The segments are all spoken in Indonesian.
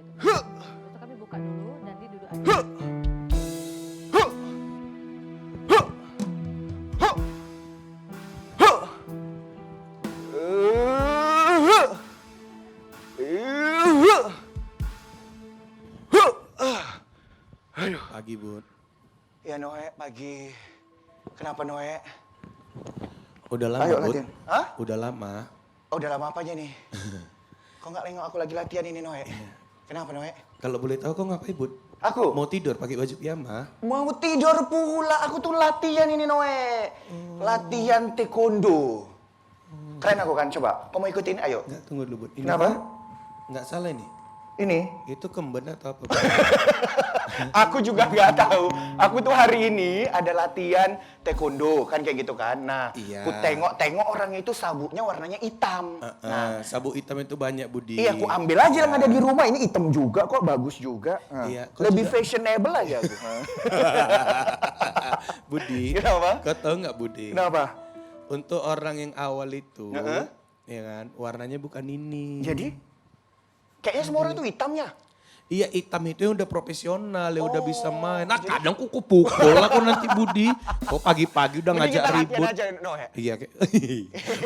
gitu. Itu kami buka dulu dan dia duduk aja. Pagi, Bud. Ya Noe, pagi. Kenapa Noe? Udah lama, Ayo Bud. latihan. Hah? Udah lama. Oh, udah lama apanya nih? Kok nggak nengok aku lagi latihan ini Noe? Kenapa Noe? Kalau boleh tahu kau ngapain, Bud? Aku? Mau tidur pakai baju piyama? Mau tidur pula, aku tuh latihan ini Noe. Latihan taekwondo. Keren aku kan, coba. Kau mau ikutin? Ayo. Enggak, tunggu dulu, Bud. Ini Kenapa? kan nggak salah nih. Ini? Itu kemben atau apa? Aku juga nggak tahu. Aku tuh hari ini ada latihan taekwondo, kan kayak gitu kan. Nah, Iya. aku tengok orang itu sabuknya warnanya hitam. Nah, Sabuk hitam itu banyak, Budi. iya, aku ambil aja yang ada di rumah. Ini hitam juga kok, bagus juga. Iya, kok Lebih juga- fashionable aja aku. Budi, Kenapa? kau tahu nggak, Budi? Kenapa? Untuk orang yang awal itu, Heeh. ya kan, warnanya bukan ini. Jadi? Kayaknya semua orang itu hitamnya. Iya, hitam itu yang udah profesional, yang udah bisa main. Nah, jadi- kadang kuku pukul aku nanti, Budi. Kok pagi-pagi udah Mending ngajak kita latihan ribut. aja, Noe. Iya,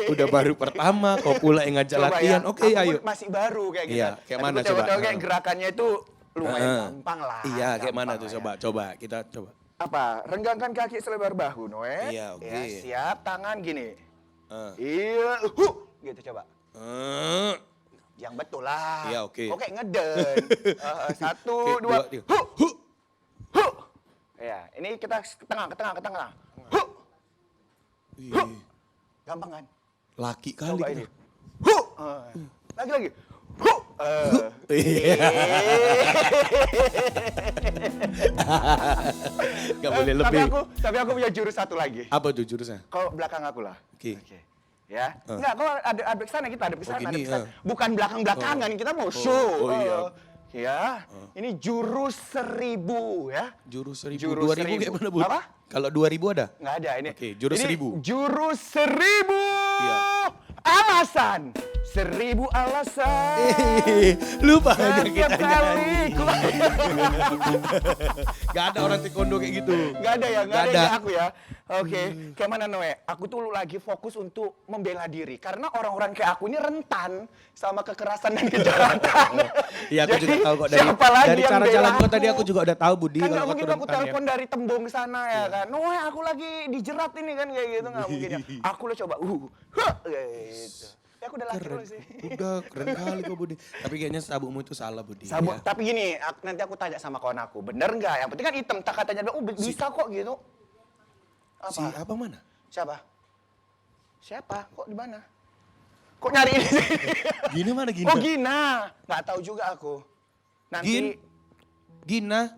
udah baru pertama, kau pula yang ngajak Coba latihan. ya, Oke, aku ayo. pun masih baru kayak gitu. Iya, kayak Tapi mana aku coba? coba kayak gerakannya itu lumayan Heeh. gampang lah. Iya, kayak mana gampang tuh? lah ya. Coba, kita coba. Apa? Renggangkan kaki selebar bahu, Noe. Iya, oke. Ya, siap, tangan gini. Eh. Iya, gitu coba. Eh. Yang betul lah. Iya, oke. Kok kayak ngeden. Satu, Oke, dua, tiga. hu. Ya, ini kita ke tengah. Hu. Ih, Gampang kan? laki kali. Coba kita. ini. Hu. Lagi. Hu. Iya. Gak boleh lebih. Tapi aku punya jurus satu lagi. Apa tuh jurusnya? Kau belakang aku lah. Oke. Ya. Enggak, kau ada ke sana, kita ada ke sana, gini, Bukan belakang-belakangan, kita mau show. oh iya. Ya. Ini jurus 1000 ya. Jurus 1000. Jurus 2000 kayak 1000. mana, Bud? Apa? Kalau 2000 ada? Nggak ada ini. Oke, jurus Ini 1000. Jurus 1000. Iya. Alasan. 1000 alasan. Lupa aja Setiap kita kali nyanyi. Gak ada orang taekwondo kayak gitu. Nggak ada ya, nggak Nggak ada ada. ya aku ya. Oke, kayak mana Noe? Aku tuh lagi fokus untuk membela diri. Karena orang-orang kayak aku ini rentan sama kekerasan dan kejahatan. Iya, aku juga Jadi, tahu kok siapa lagi dari yang cara bela jalan kau aku? tadi aku juga udah tahu, Budi. Kan kalau nggak kau mungkin tuh aku rentan ya. telepon dari Tembung sana ya kan. Noe, aku lagi dijerat ini kan kayak gitu, nggak mungkin ya. Aku lah coba, gitu. Ya aku udah laki Keren. loh sih. Udah keren kali kok, Budi. Tapi kayaknya sabukmu itu salah, Budi. Sabuk, ya. tapi gini, nanti aku tanya sama kawan aku, bener nggak? Yang penting kan hitam, tak katanya, bisa kok gitu. Apa? Si apa mana? Siapa? Siapa? Kok di mana? Kok nyari ini sih? Gina mana Gina? Oh Gina, nggak tahu juga aku. Nanti Gina.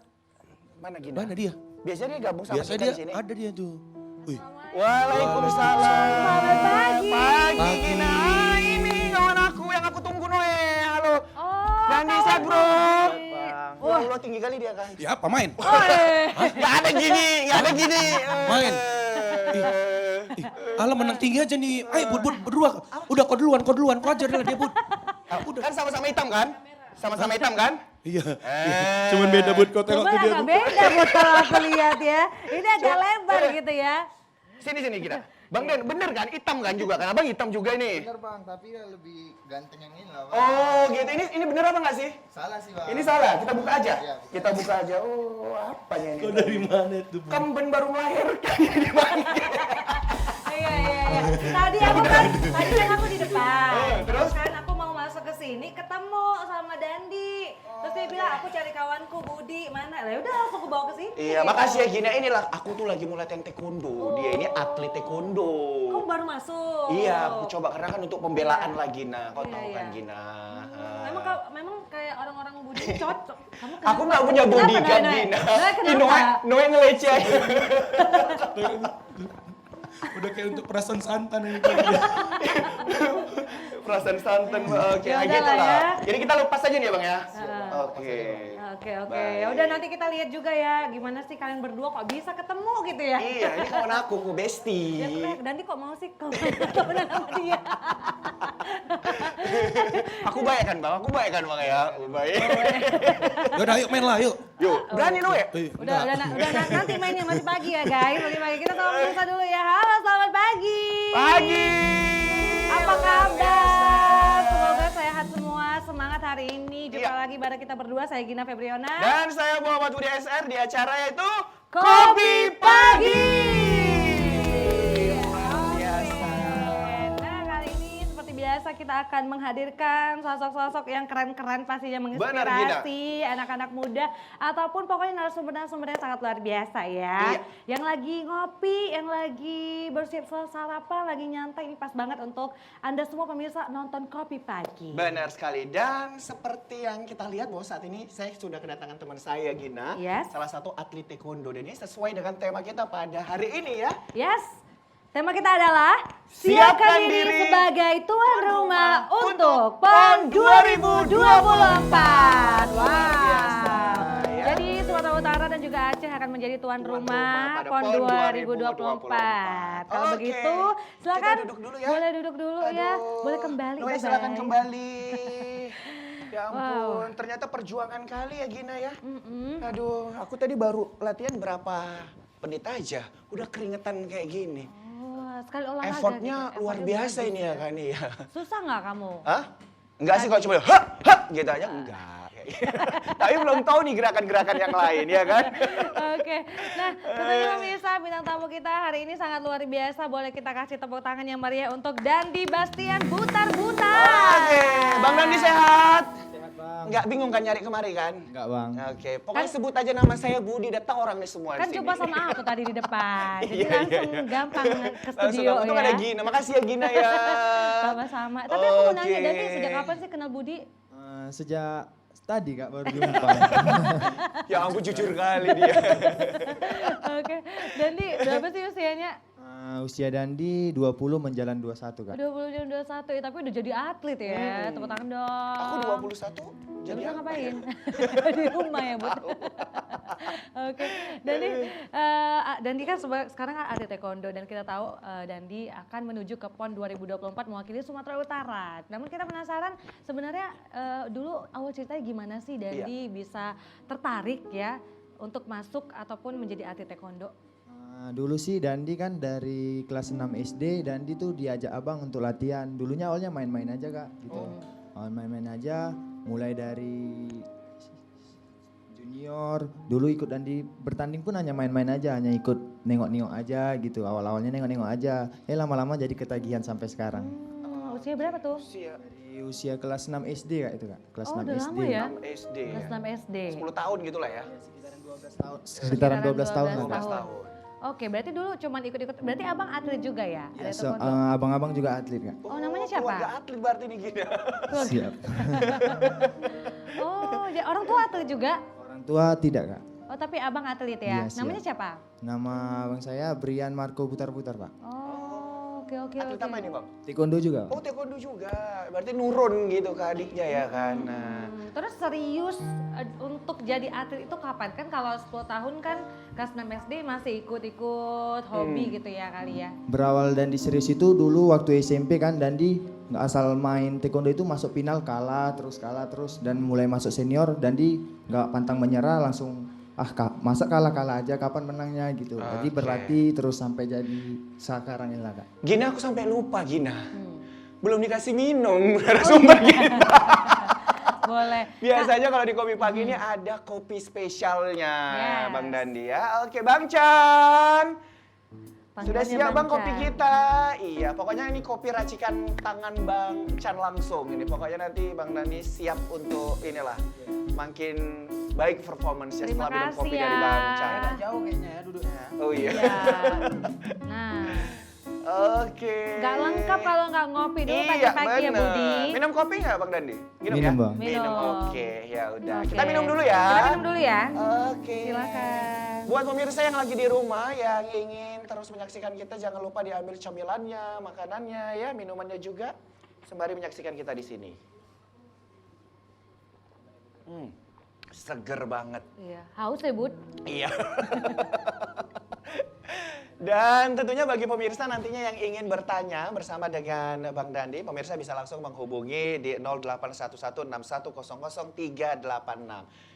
mana Gina? Mana dia? Biasanya dia gabung sama Biasa kita dia di sini. ada dia tuh. Wih. Waalaikumsalam. Selamat pagi. Pagi Gina. Ah, ini kawan aku yang aku tunggu Noe. Halo. Oh, Dandi kawan Sabro. baik. Wah, lo tinggi kali dia kan. Ya apa main? Gak ada gini, gak ada gini. Main. Ih, alah menang tinggi aja nih. Ayo Bud berdua. Udah kau duluan. Kau ajar lah dia, Bud. Kan sama-sama hitam kan? Sama-sama hitam kan? Iya. Cuman beda Bud kau tengok Cuma tuh dia. agak Bud. beda buat kalau aku lihat ya. Ini agak lebar gitu ya. Sini Gina. Bang Den, bener kan? Hitam kan juga kan? Abang hitam juga ini. Bener bang, tapi ya lebih ganteng yang ini lah bang. Oh gitu, ini bener apa nggak sih? Salah sih bang. Ini salah, kita buka aja. Iya, Kita buka aja. Oh, apanya ini? Kau dari mana tuh, Bud? Kemben baru melahirkan di mana? Iya. Tadi kan aku di depan. Terus kan aku mau masuk ke sini ketemu sama Dandi. Terus dia bilang aku cari kawanku Budi mana. Lah udah langsung aku bawa ke sini. Iya, makasih ya Gina. Inilah aku tuh lagi mulai latihan taekwondo. Dia ini atlet taekwondo. Kamu baru masuk. Iya, aku coba karena kan untuk pembelaan lah Gina. Kau Iya, tahu kan iya. Gina. Memang kayak orang-orang Budi ini cocok. Kamu Aku nggak punya bodyguard Gina. Ih, Noe ngeleceh aja. Udah kayak untuk perasaan santan ini. Perasaan santan. Oke, Ya gitu udah lah lah. ya. Jadi kita lepas aja nih ya Bang ya. Oke. Oke. Baik. Ya udah nanti kita lihat juga ya gimana sih kalian berdua kok bisa ketemu gitu ya. Iya, ini kawan aku Besti. Ya keren, Dandi kok mau sih temenan sama dia? Aku baik kan bang ya. Aku baik. Yaudah ayo main lah yuk. Yuk, berani Noe? Udah nanti mainnya masih pagi ya guys. Masih pagi. Kita sama Mirsa dulu ya. Halo, selamat pagi. Pagi. Apa kabar? Semoga sehat semua. Semangat hari ini. Jumpa Iya. lagi bareng kita berdua. Saya Gina Febriona. Dan saya Muhammad Budi SR di acara yaitu Kopi Pagi. Biasa. Nah, kali ini seperti biasa kita akan menghadirkan sosok-sosok yang keren-keren pastinya Benar, menginspirasi anak-anak muda ataupun pokoknya narasumber-narasumbernya sangat luar biasa ya. Iya. Yang lagi ngopi, yang lagi bersiap sarapan, lagi nyantai, ini pas banget untuk Anda semua pemirsa nonton Kopi Pagi. Benar sekali, dan seperti yang kita lihat bahwa saat ini saya sudah kedatangan teman saya Gina, Yes. salah satu atlet taekwondo, dan ini sesuai dengan tema kita pada hari ini ya. Yes. Tema kita adalah Siapkan siapkan diri diri sebagai tuan rumah untuk PON PON 2024. Luar biasa, ya. Jadi Sumatera Utara dan juga Aceh akan menjadi tuan rumah pada PON PON 2024. Kalau Oke. begitu, silakan. Kita duduk dulu ya. Boleh duduk dulu ya. Aduh. Boleh kembali. Noe, bye-bye. silakan kembali. Ya Wow. ampun, ternyata perjuangan kali ya Gina ya. Aduh, aku tadi baru latihan berapa menit aja, udah keringetan kayak gini. Oh, sekali olahraga. Effortnya gitu. luar Effortnya biasa bagus ini ya kan ya. Susah nggak kamu? Hah? Enggak sih kalau cuma ha gitu aja enggak. Tapi belum tahu nih gerakan-gerakan yang lain ya kan. Oke, nah tentunya pemirsa bintang tamu kita hari ini sangat luar biasa. Boleh kita kasih tepuk tangan yang meriah untuk Dandi Bastian Butar-Butar. Oke, Bang Dandi sehat? Sehat bang. Enggak bingung kan nyari kemari kan? Enggak bang. Oke, pokoknya sebut aja nama saya Budi, datang orang nih semua Kan di sini. coba sama aku tadi di depan, jadi Iya, langsung gampang ke Langsung studio untung ya. ada Gina, makasih ya Gina ya. Sama-sama. Tapi aku mau nanya Oke. Dandi sejak kapan sih kenal Budi? Sejak tadi kak baru jumpa. Ya ampun jujur kali dia. Oke, Dandi berapa sih usianya? Usia Dandi 20 menjalan 21 kak. 21 ya, tapi udah jadi atlet ya. Tepuk tangan dong. Aku 21 Jadi jadi bisa apa ngapain? ya? Di rumah ya, Bud. Oke, Dandi kan sekarang kan ada taekwondo dan kita tahu Dandi akan menuju ke PON 2024 mewakili Sumatera Utara. Namun kita penasaran sebenarnya dulu awal ceritanya gimana sih Dandi bisa tertarik ya untuk masuk ataupun menjadi atlet taekwondo? Dulu sih Dandi kan dari kelas 6 SD, Dandi tuh diajak abang untuk latihan. Dulunya awalnya main-main aja kak gitu. Awal main-main aja, mulai dari junior. Dulu ikut Dandi bertanding pun hanya main-main aja, hanya ikut nengok-nengok aja gitu. Awal-awalnya nengok-nengok aja. Lama-lama jadi ketagihan sampai sekarang. Usia berapa tuh? Usia Dari usia kelas 6 SD kak itu kak. Kelas Oh, 6 udah SD. lama ya? 6 SD. Kelas 6 SD. 10 tahun gitu lah ya. Sekitaran 12 tahun lah 12 kak. tahun. Oke, berarti dulu cuman ikut-ikut. Berarti abang atlet juga ya? Ya, Ada taekwondo? abang-abang juga atlet kak. Oh, namanya siapa? Keluarga atlet berarti nih Gina. Siap. Oh, orang tua atlet juga? Orang tua tidak kak. Oh, tapi abang atlet ya? Iya, siap. Namanya siapa? Nama abang saya Brian Marco Butar-Butar pak. Oh, oke. Atlet apa ini Bang? Taekwondo juga. Oh taekwondo juga, berarti nurun gitu ke adiknya ya kan. Nah, Terus serius untuk jadi atlet itu kapan? Kan kalau 10 tahun kan kelas 6 SD masih ikut-ikut hobi gitu ya kali ya? Berawal Dandi serius itu dulu waktu SMP kan Dandi nggak asal main taekwondo itu masuk final kalah terus dan mulai masuk senior Dandi nggak pantang menyerah langsung masa kalah aja kapan menangnya gitu. Jadi Oke. berlatih terus sampai jadi sekarang ini lah kak. Gina aku sampai lupa Gina. Belum dikasih minum narasumber Gina. Boleh. Biasanya kalau di kopi pagi ini ada kopi spesialnya Yes. Bang Dandi ya. Oke Bang Chan. Sudah Panggilannya siap Bang Chan. kopi kita? Iya, pokoknya ini kopi racikan tangan Bang Chan langsung. Ini pokoknya nanti Bang Dandi siap untuk inilah makin baik performance Terima setelah minum kasih kopi ya. dari Bang Chan. Jauh kayaknya ya duduknya. Oh iya. Iya. Nah, Oke. nggak lengkap kalau nggak ngopi dulu Iya, pagi-pagi ya bener. Budi. Minum kopi nggak Bang Dandi? Minum, ya? Bang. Minum. Minum. Oke, ya udah. Oke. Kita minum dulu ya. Kita minum dulu ya. Oke. Silakan. Buat pemirsa yang lagi di rumah yang ingin terus menyaksikan kita, jangan lupa diambil camilannya, makanannya ya, minumannya juga sembari menyaksikan kita di sini. Seger banget. Iya, haus ya Bud? Iya. Dan tentunya bagi pemirsa nantinya yang ingin bertanya bersama dengan Bang Dandi, pemirsa bisa langsung menghubungi di 081161000386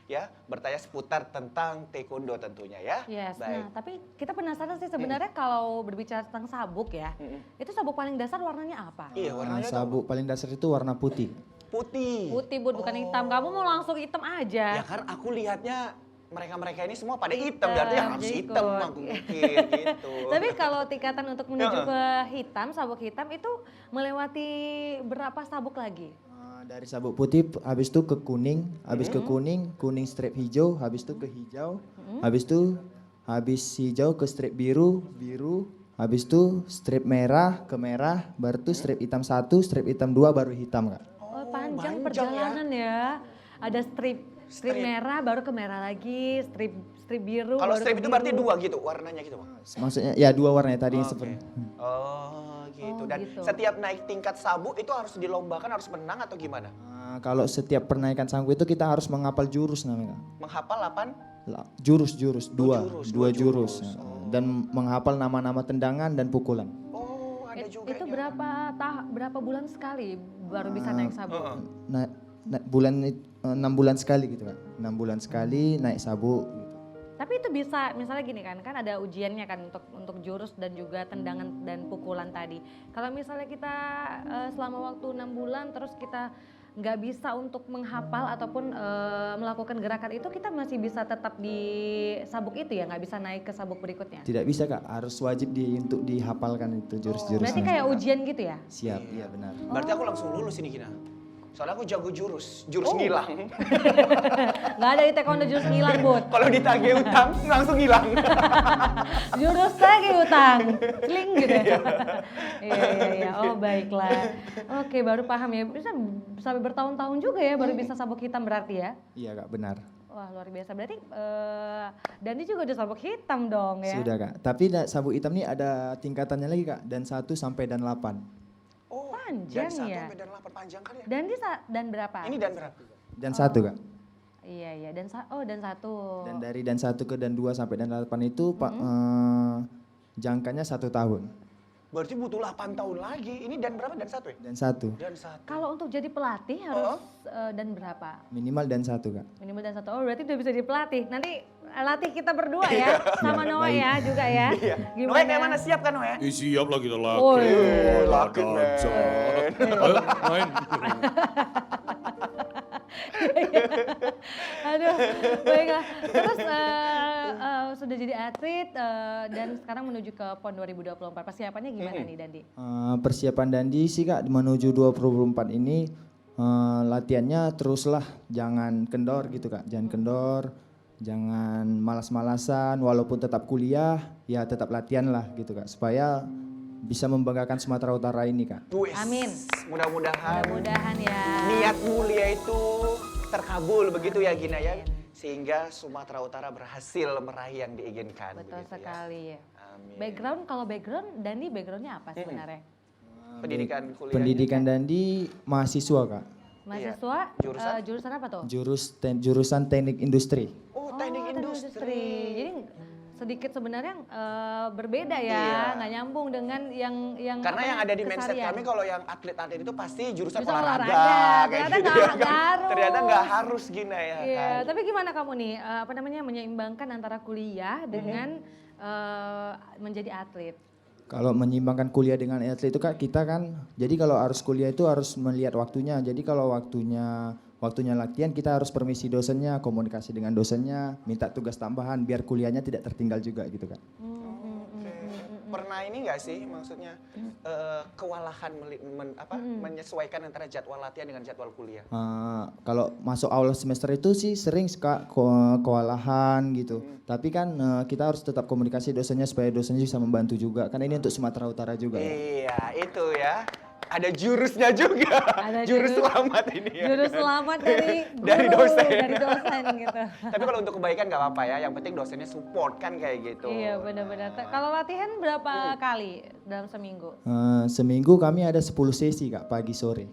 ya, bertanya seputar tentang taekwondo tentunya ya. Yes, Baik. nah tapi kita penasaran sih sebenarnya kalau berbicara tentang sabuk ya, itu sabuk paling dasar warnanya apa? Iya, warnanya tuh Sabuk paling dasar itu warna putih. putih. Putih Bud, bukan hitam. Kamu mau langsung hitam Ya aja. kan aku lihatnya mereka-mereka ini semua pada hitam, Hitam, berarti harus jadi hitam ikut. aku mikir gitu. Tapi kalau tingkatan untuk menuju ke hitam, sabuk hitam itu melewati berapa sabuk lagi? Dari sabuk putih, habis itu ke kuning, habis ke kuning, kuning strip hijau, habis itu ke hijau, habis hijau ke strip biru, biru, habis itu strip merah ke merah, baru itu strip hitam 1, strip hitam 2, baru hitam Kak. Oh, panjang panjang perjalanan ya. Ada strip merah, baru ke merah lagi, strip biru. Kalau baru strip ke itu berarti biru. 2 gitu warnanya gitu, Bang. Maksudnya ya 2 warnanya tadi Oke. seperti. Oh gitu. Oh, Dan gitu. setiap naik tingkat sabuk itu harus dilombakan, harus menang atau gimana? Kalau setiap penaikan sabuk itu kita harus menghafal jurus namanya. Kak. Menghafal 8? Jurus, dua dua jurus. jurus. Dan menghafal nama-nama tendangan dan pukulan. Oh, ada juga Itu ini. berapa bulan sekali baru bisa naik sabuk? Nah, 6 bulan sekali gitu kan. 6 bulan sekali naik sabuk. Gitu. Tapi itu bisa, misalnya gini kan ada ujiannya kan untuk jurus dan juga tendangan dan pukulan tadi. Kalau misalnya kita selama waktu 6 bulan terus kita nggak bisa untuk menghafal ataupun melakukan gerakan itu, kita masih bisa tetap di sabuk itu ya, nggak bisa naik ke sabuk berikutnya. Tidak bisa Kak, harus wajib untuk dihafalkan itu jurus-jurusnya. Berarti kayak ujian gitu ya? Siap, iya benar. Berarti aku langsung lulus ini Gina. Soalnya aku jago jurus Oh. ngilang. Nggak ada di taekwondo jurus ngilang Bud. Kalau ditagih utang langsung hilang. Jurus lagi utang, kling gitu ya. Iya. Oh baiklah. Oke, baru paham ya. Bisa sampai bertahun-tahun juga ya baru bisa sabuk hitam berarti ya. Iya Kak, benar. Wah luar biasa. Berarti Dandi juga udah sabuk hitam dong ya. Sudah Kak. Tapi sabuk hitam ini ada tingkatannya lagi Kak, dan 1 sampai dan 8. Oh, Panjang dan 1 ya? sampai dan 8 panjang kan ya? Dan berapa? Ini dan berapa? Dan 1 Kak. Iya dan satu. Dan dari dan 1 ke dan 2 sampai dan 8 itu jangkanya 1 tahun. Berarti butuh 8 tahun lagi. Ini dan berapa? Dan 1 ya? Dan 1. Dan 1. Kalau untuk jadi pelatih harus dan berapa? Minimal dan 1 Kak. Minimal dan 1. Oh berarti udah bisa jadi pelatih. Nanti latih kita berdua ya sama Noah ya juga ya. Iya. Noe kayak mana? Siap kan Noe? Siap lah kita laki. Oh, laki, men. Ayo main. Aduh, baiklah. Terus sudah jadi atlet dan sekarang menuju ke PON 2024. Persiapannya gimana nih Dandi? Persiapan Dandi sih Kak menuju 2024 ini latihannya teruslah, jangan kendor gitu Kak. Jangan kendor, jangan malas-malasan, walaupun tetap kuliah ya tetap latihan lah gitu Kak. Supaya bisa membanggakan Sumatera Utara ini Kak. Wis. Amin. Mudah-mudahan Mudah-mudahan ya. niat mulia itu terkabul begitu ya Gina ya. Sehingga Sumatera Utara berhasil meraih yang diinginkan. Betul begitu sekali ya. Amin. Kalau background Dandi backgroundnya apa sebenarnya? Pendidikan kuliah. Pendidikan Dandi mahasiswa Kak. Mahasiswa Jurusan? jurusan apa tuh? Jurusan teknik industri. Oh, teknik industri. Jadi sedikit sebenarnya berbeda ya, Iya. nggak nyambung dengan yang Karena yang ada di mindset keseharian. kami kalau yang atlet-atlet itu pasti jurusan Jurusan olahraga. olahraga. Kayak Ternyata gitu nggak ya kan. harus. Ternyata nggak harus Gina ya Iya, kan. tapi gimana kamu nih, menyeimbangkan antara kuliah dengan menjadi atlet? Kalau menyimbangkan kuliah dengan atlet itu Kak, kita kan, jadi kalau harus kuliah itu harus melihat waktunya. Jadi kalau waktunya latihan, kita harus permisi dosennya, komunikasi dengan dosennya, minta tugas tambahan biar kuliahnya tidak tertinggal juga gitu Kak. Pernah ini nggak sih maksudnya kewalahan menyesuaikan antara jadwal latihan dengan jadwal kuliah? Kalau masuk awal semester itu sih sering Kak kewalahan gitu. Tapi kan kita harus tetap komunikasi dosennya supaya dosennya bisa membantu juga. Karena ini untuk Sumatera Utara juga. Ya. Iya, itu ya. Ada jurusnya juga. Ada jurus jurus. selamat ini ya. Jurus selamat dari Dari guru, dosen. dari dosen gitu. Tapi kalau untuk kebaikan nggak apa-apa ya. Yang penting dosennya support kan kayak gitu. Iya benar-benar. Kalau latihan berapa kali dalam seminggu? Seminggu kami ada 10 sesi Kak, pagi sore.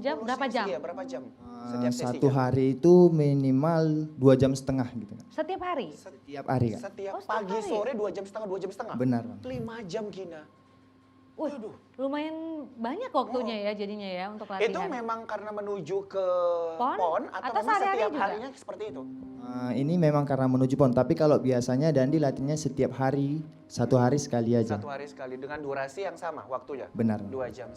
Jam 10 berapa sesi jam? Ya, berapa jam? Setiap sesi Satu kan? hari itu minimal 2,5 jam gitu. Setiap hari? Setiap hari Kak. Setiap Oh, setiap pagi hari? sore 2,5 jam, 2,5 jam? Benar Bang. 5 jam Gina. Wih, lumayan banyak waktunya ya jadinya ya untuk latihan. Itu memang karena menuju ke PON? PON atau Atau memang sehari-hari setiap juga? harinya seperti itu? Ini memang karena menuju PON, tapi kalau biasanya Dandi latihannya setiap hari, 1 hari sekali aja. 1 hari sekali dengan durasi yang sama waktunya? Benar. 2,5 jam.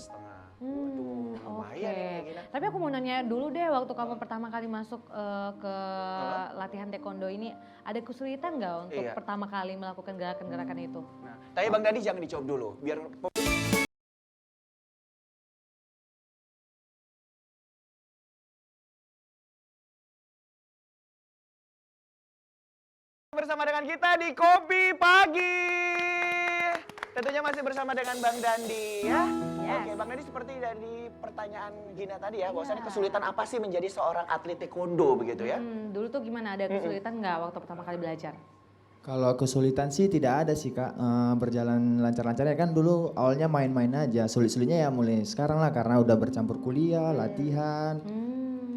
Waduh, lumayan Oke. ini Gina. Tapi aku mau nanya dulu deh, waktu kamu pertama kali masuk ke latihan taekwondo ini, ada kesulitan nggak untuk Iya. pertama kali melakukan gerakan-gerakan itu? Nah, tapi Bang Dandi jangan dijawab dulu, biar bersama dengan kita di Kopi Pagi. Tentunya masih bersama dengan Bang Dandi ya. Yes. Oke, Bang Dandi seperti dari pertanyaan Gina tadi ya, bahwasannya kesulitan apa sih menjadi seorang atlet taekwondo begitu ya? Dulu tuh gimana, ada kesulitan nggak waktu pertama kali belajar? Kalau kesulitan sih tidak ada sih Kak, berjalan lancar-lancar ya kan dulu awalnya main-main aja, sulit-sulitnya ya mulai sekarang lah karena udah bercampur kuliah, latihan,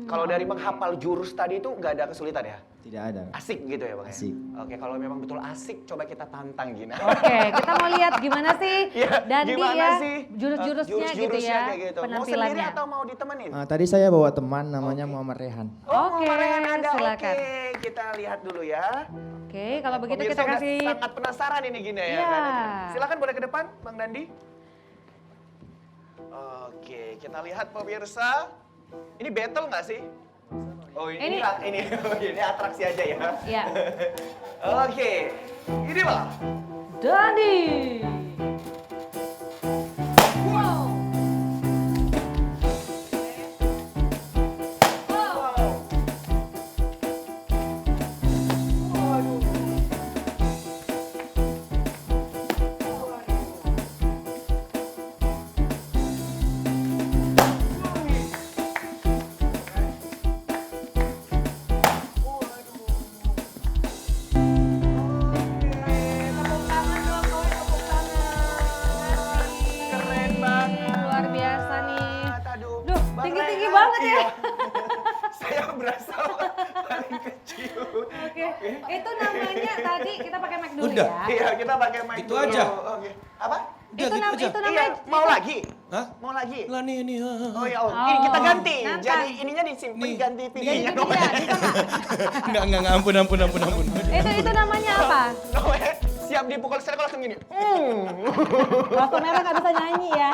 Kalau dari menghafal jurus tadi itu nggak ada kesulitan ya? tidak ada. Asik gitu ya Bang? ya? Asik. Oke, kalau memang betul asik, coba kita tantang Gina. Oke, kita mau lihat gimana sih Iya, Dandi gimana ya, sih? jurus-jurusnya gitu Jurus-jurusnya ya, kayak gitu. Mau sendiri penampilannya. atau mau ditemenin? Tadi saya bawa teman namanya Muhammad Rehan. Oke, Rehan ada. silakan. Oke, kita lihat dulu ya. Oke, kalau begitu Pemirsa kita udah kasih. sangat penasaran ini Gina ya. Iya. kan? Silakan boleh ke depan, Bang Dandi. Oke, kita lihat pemirsa. Ini battle nggak sih? Oh ini ini atraksi aja ya. Ya, Oke, ini Bang. Dandi. Wow. Wow. Waduh. Keren banget. Luar biasa nih. Aduh, Duh, Bang tinggi-tinggi Rehan, banget ya. iya. Saya berasa paling kecil. Oke, itu namanya tadi kita pakai mic dulu Udah. ya. Iya, kita pakai mic Itu dulu. aja. Oke. Apa? Udah gitu aja. Itu namanya. Iya, mau lagi? Hah? Mau lagi? Lah nih. Oh ya, oh. Oh, Ini kita ganti. ngangkat. Jadi ininya disimpan Nih. ganti Jadi pipinya. gitu ya, bisa nggak? Enggak, ampun. Itu namanya apa? Noe, siap dipukul saya langsung gini. Waktu merah nggak bisa nyanyi ya.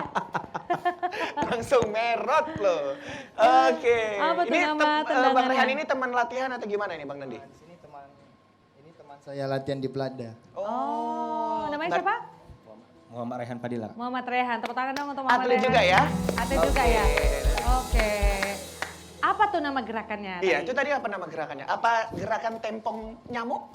Langsung merot loh. Oke. Apa tuh Ini nama Bang tendangannya? Rehan ini teman latihan atau gimana nih Bang Nandi? Ini teman saya latihan di Plada. Oh, namanya siapa? Muhammad Rehan Padilla. Muhammad Rehan. Tepuk tangan dong untuk Muhammad Atlet Rehan. juga ya? Atlet juga ya. Oke. Apa tuh nama gerakannya? Iya, tadi? itu tadi apa nama gerakannya? Apa gerakan tempong nyamuk?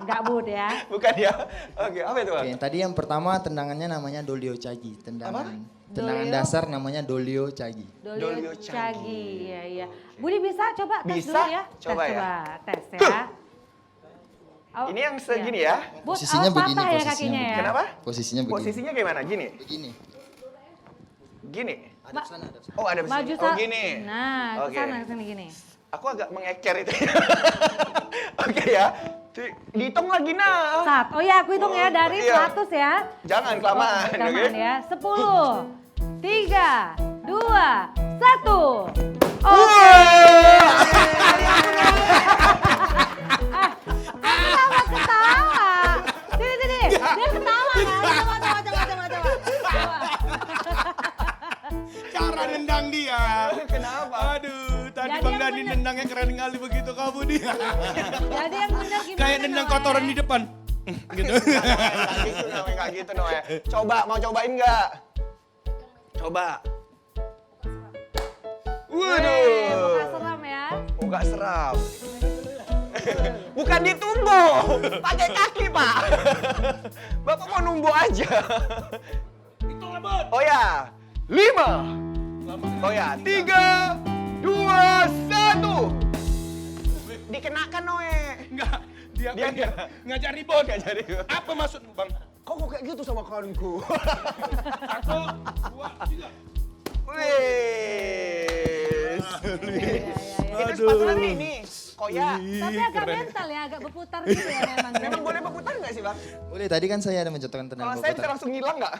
Nggak bud ya. Bukan ya? Oke, apa itu Bang? Oke, tadi yang pertama tendangannya namanya Dolio Chagi, tendangan Dolio? dasar namanya Dolio Chagi. Dolio Chagi. Chagi. Iya. Budi bisa coba tes Bisa? dulu ya. Coba tes, ya. Tes ya. Oh, Ini yang segini iya. ya? Bud, Posisinya awas begini, patah ya posisinya kakinya ya. Kenapa? Posisinya begini. Posisinya gimana? Gini? Begini. Gini? Ada sana, ada sana. Oh, ada di Maju sini. Oh, sa- gini. Nah, ke Oke. sana ke sini gini. Aku agak mengeker itu. Oke ya. Dihitung lagi nah. Oh ya, aku hitung ya dari Iya. 100 ya. Jangan kelamaan, oke? Kelamaan ya. 10, 3, 2, 1. Oke. Ketawa. Sini. Dia ketawa kan? Coba. Cara nendang dia. Kenapa? Aduh, tadi Jadi Bang yang Dandi bener. nendangnya keren kali begitu kamu dia. Jadi yang benar gimana? Kayak nendang Noe? kotoran di depan. Gitu. Nggak gitu Noe. Coba, mau cobain nggak? Coba. Weh, Waduh. muka seram ya. Muka seram. Bukan ditumbuh, pakai kaki Pak. Bapak mau numbuh aja. Oh ya, 5. Oh ya, 3, 2, 1. Dikenakan Noe. Enggak, dia Dia kan ngajak ribut. Ngajak ribut. Apa maksudmu, Bang? Kok kayak gitu sama kawanku? 1, 2, 3. Wih. Itu sepatunya ini, koya. Tapi agak mental ya, agak berputar gitu ya memang. Memang boleh berputar nggak sih bang? Boleh, tadi kan saya ada mencontohkan Kalau tendangan saya bisa berputar. langsung ngilang nggak?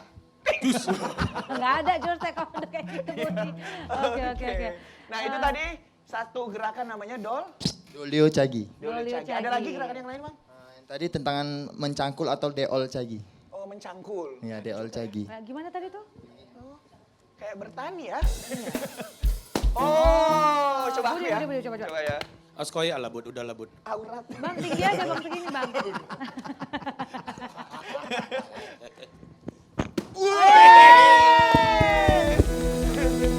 Enggak ada jurus taekwondo kayak gitu Budi. Oke. Nah itu tadi satu gerakan namanya Dolio Chagi. Dolio Chagi. Ada lagi gerakan yang lain bang? Yang tadi tendangan mencangkul atau deol Chagi. Oh mencangkul. Iya, deol Chagi. Nah, gimana tadi tuh? Kayak bertani ya. Oh, coba aku ya. Budi, coba. Coba ya. Askoya lah Bud, udah lah Bud. Aurat. Bang tinggi aja bang segini bang.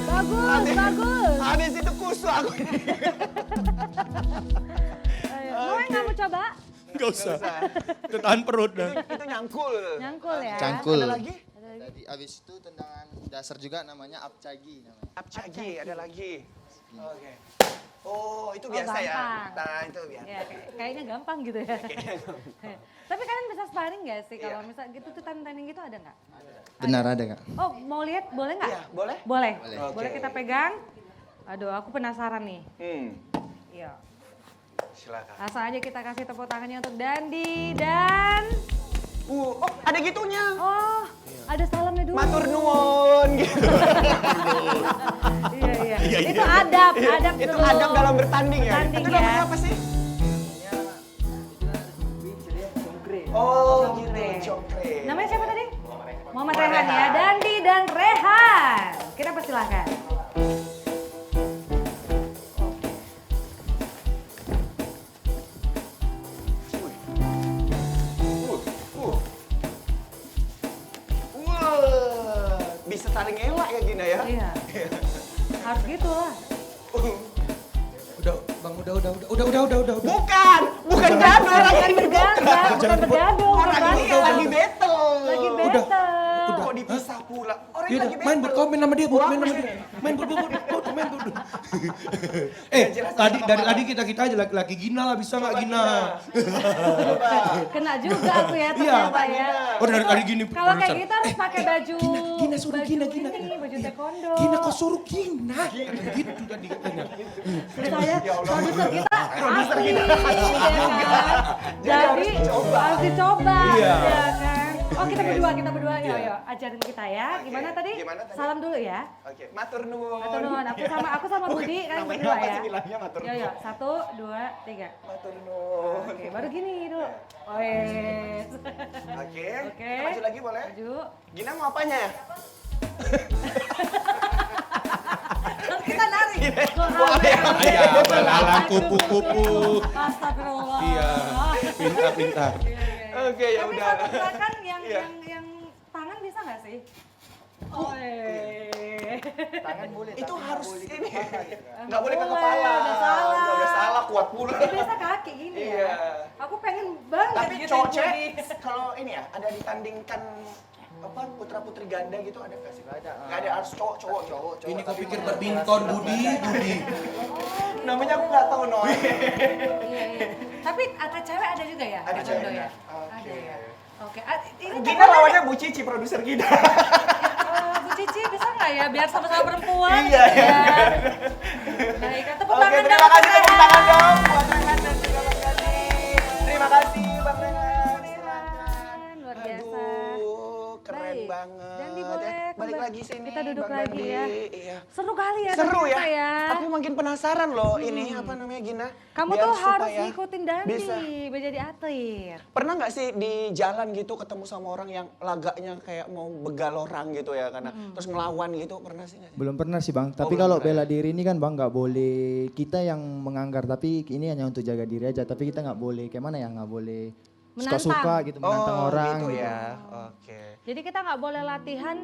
Bagus. Habis itu kusu aku. Mau nggak mau coba? Gak usah. Tahan perut dah. Itu nyangkul. Nyangkul ya. Cangkul. Ada lagi? Tadi abis itu tendangan dasar juga namanya up Chagi namanya. Apcagi, ada lagi. Oke. Oh, itu biasa ya. gampang. Nah, itu biasa. Ya, kayaknya gampang gitu ya. Tapi kalian bisa sparring gak sih kalau misal gitu tuh tanding gitu ada nggak? Benar ada Kak. Oh mau lihat boleh nggak? Iya, boleh? Boleh. Oke. Boleh kita pegang. Aduh aku penasaran nih. Iya. Silakan. Langsung aja kita kasih tepuk tangannya untuk Dandi dan Oh, ada gitunya. oh ada salamnya dulu. Matur nuwun gitu. Iya. Itu adab Itu dulu. adab dalam bertanding ya. Bertanding Itu ya. namanya apa sih? Oh, gitu, Congkre. congkre. Namanya siapa tadi? Muhammad Rehan ya. Dandi dan Rehan. Kita persilahkan. Wah, bisa saling elak ya Gina ya. Iya. Harus gitu lah. Udah, Bang, udah. Bukan gaduh orang Bukan bergadang, bukan bergaduh. Orang ini berantem. lagi battle. Lagi battle. Kok dipisah pula? Orang Iya, lagi battle. main Bud, komen sama dia Bud, main sama dia. Main Bud. Dari tadi kita aja laki-laki Gina lah, bisa nggak Gina? Kena juga aku ya Iya. ternyata ya. Oh dari tadi gini. Kalau kayak produser. gitu harus pakai baju. Gina suruh baju Gina. ini, baju taekwondo. Gina kok suruh Gina? Gitu tadi katanya. Terus saya produser kita ahli, ya kan? Jadi harus dicoba, Iya. ya kan? Oh kita berdua, yuk ajarin kita ya. Oke. Gimana tadi? Gimana tadi? Salam dulu ya. Oke, matur nuwun. Matur nuwun. Aku sama Budi kan Namanya berdua apa ya. sih bilangnya matur nuwun? Yuk, 1, 2, 3. Matur nuwun. Oke, baru gini dulu. Oh yes. Oke. Oke. Kita maju lagi boleh? Maju. Gina mau apanya ya? Kita nari. Iya, balala kupu-kupu. Astagfirullah. Iya, pintar. Oke, ya Tapi udah. satu gerakan yang Iya. yang tangan bisa nggak sih? Oh, Tangan boleh. Itu tapi harus nggak boleh ini. ke kepala gitu, Kak. Nggak boleh ke Boleh, kepala. udah salah. Udah salah, kuat pula. Dia biasa kaki gini Iya. ya. Aku pengen banget Tapi gitu cowok Budi. cewek kalau ini ya ada ditandingkan apa putra putri ganda gitu ada nggak sih? Nggak ada. Nggak ada, harus cowok. Ini kau pikir badminton Budi. Namanya aku nggak tahu Noe. Iya. Tapi atlet cewek ada juga ya? Ada taekwondo cewek. ya? Oke. Ada ya. Oke. Ini Gina taekwondo lawannya Bu Cici produser Gina. Bu Cici bisa nggak ya biar sama-sama perempuan? Iya. Baik, tepuk Oke, tangan terima dong, kasih tepuk Rehan. tangan dong buat Rehan dan juga Bang Dani. Terima kasih Bang Rehan. Silakan. Luar biasa. Aduh, keren Baik. banget. Dandi boleh Balik kembali. lagi sini. Kita duduk Bang lagi Dandi. ya. Iya. Seru kali ya Seru ternyata ya. Aku makin penasaran loh ini apa namanya Gina. Kamu Biar tuh harus supaya ngikutin Dandi bisa. biar jadi atlet. Pernah nggak sih di jalan gitu ketemu sama orang yang lagaknya kayak mau begal orang gitu ya karena terus ngelawan gitu pernah sih nggak sih? Belum pernah sih Bang, tapi belum kalau pernah bela diri ini kan Bang nggak boleh kita yang menganggar, tapi ini hanya untuk jaga diri aja, tapi kita nggak boleh kayak mana ya, nggak boleh suka-suka gitu menantang orang gitu gitu. ya. Oke. Jadi kita nggak boleh latihan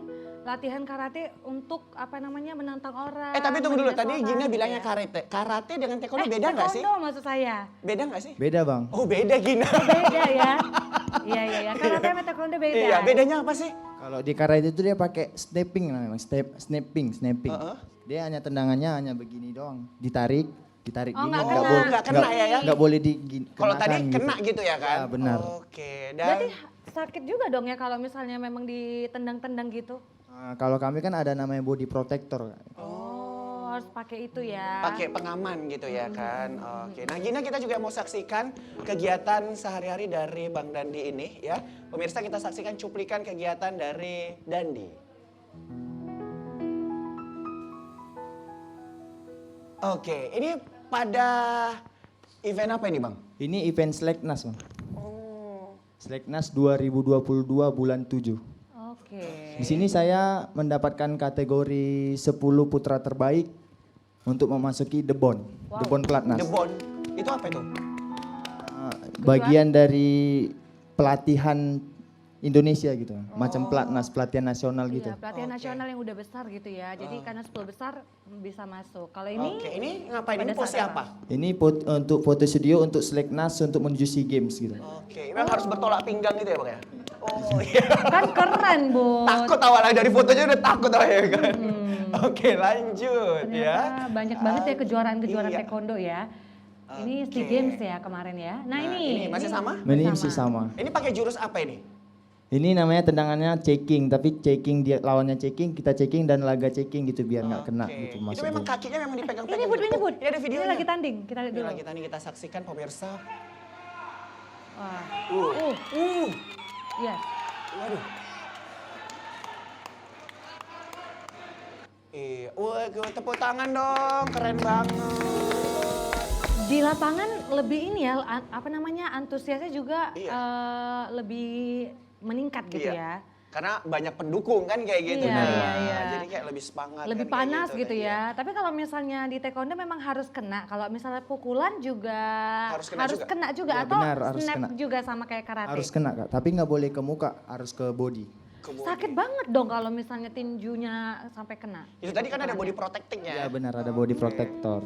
karate untuk apa namanya menantang orang. Tapi tunggu dulu, menindas tadi orang, Gina gitu bilangnya ya. karate. Karate dengan taekwondo beda nggak sih? Taekwondo maksud saya. Beda nggak sih? Beda Bang. Oh beda Gina. Beda ya. Iya. Karate sama taekwondo beda. Iya, bedanya apa sih? Kalau di karate itu dia pakai snapping namanya, snapping. Heeh. Dia hanya tendangannya hanya begini doang, ditarik Oh, gini, nggak nggak kena. boleh, Nggak kena ya? nggak boleh Kalau tadi dikenakan kena gitu ya kan? Ya, benar. Oke, Berarti dan sakit juga dong ya kalau misalnya memang ditendang-tendang gitu. Nah, kalau kami kan ada namanya body protector. Oh, harus pakai itu ya. Pakai pengaman gitu ya kan. Oke. Nah Gina, kita juga mau saksikan kegiatan sehari-hari dari Bang Dandi ini ya. Pemirsa, kita saksikan cuplikan kegiatan dari Dandi. Oke, ini pada event apa ini Bang? Ini event Slacknas, Bang. Oh. Slacknas 2022 bulan 7. Oke. Di sini saya mendapatkan kategori 10 putra terbaik untuk memasuki The Bond. The Bond Platnas. The Bond, itu apa itu? Bagian dari pelatihan Indonesia gitu. Macam Platnas, pelatihan nasional gitu. Iya, pelatihan nasional yang udah besar gitu ya. Jadi karena 10 besar bisa masuk. Kalau ini Oke, ini ngapain? Ini pada pose saat apa? Ini untuk foto studio untuk Slacknas untuk menuju SEA Games gitu. Oke, memang harus bertolak pinggang gitu ya Bang ya? Oh iya. kan keren, Bu. Takut awalnya dari fotonya udah takut awalnya kan. Oke, lanjut Ternyata ya. banyak banget ya kejuaraan-kejuaraan Iya. taekwondo ya. Ini Oke. SEA Games ya kemarin ya. Nah, ini masih sama? Ini masih sama. Ini pakai jurus apa ini? Ini namanya tendangannya checking, tapi checking dia lawannya checking, kita checking dan laga checking gitu biar nggak kena Oke. gitu Itu masuk. memang gol. kakinya memang dipegang-pegang. ini Bud, gitu. ini Bud. Ini ada videonya. Ini lagi tanding, kita lihat Ini dulu. lagi tanding, kita saksikan pemirsa. Wah. Uh. Yes. Waduh. Wah, tepuk tangan dong, keren banget. Di lapangan lebih ini ya, apa namanya, antusiasnya juga Iya. lebih meningkat gitu Iya. ya. Karena banyak pendukung kan kayak gitu. Iya, Nah, iya. Jadi kayak lebih semangat. Lebih kan, kayak panas gitu kan, ya. Tapi kalau misalnya di taekwondo memang harus kena. Kalau misalnya pukulan juga Harus kena juga? Ya, atau benar, harus snap kena. juga sama kayak karate. Harus kena Kak, tapi nggak boleh ke muka, harus ke body. Sakit banget dong kalau misalnya tinjunya sampai kena. Itu tadi kan ada body protecting-nya. Ya benar ada body protector.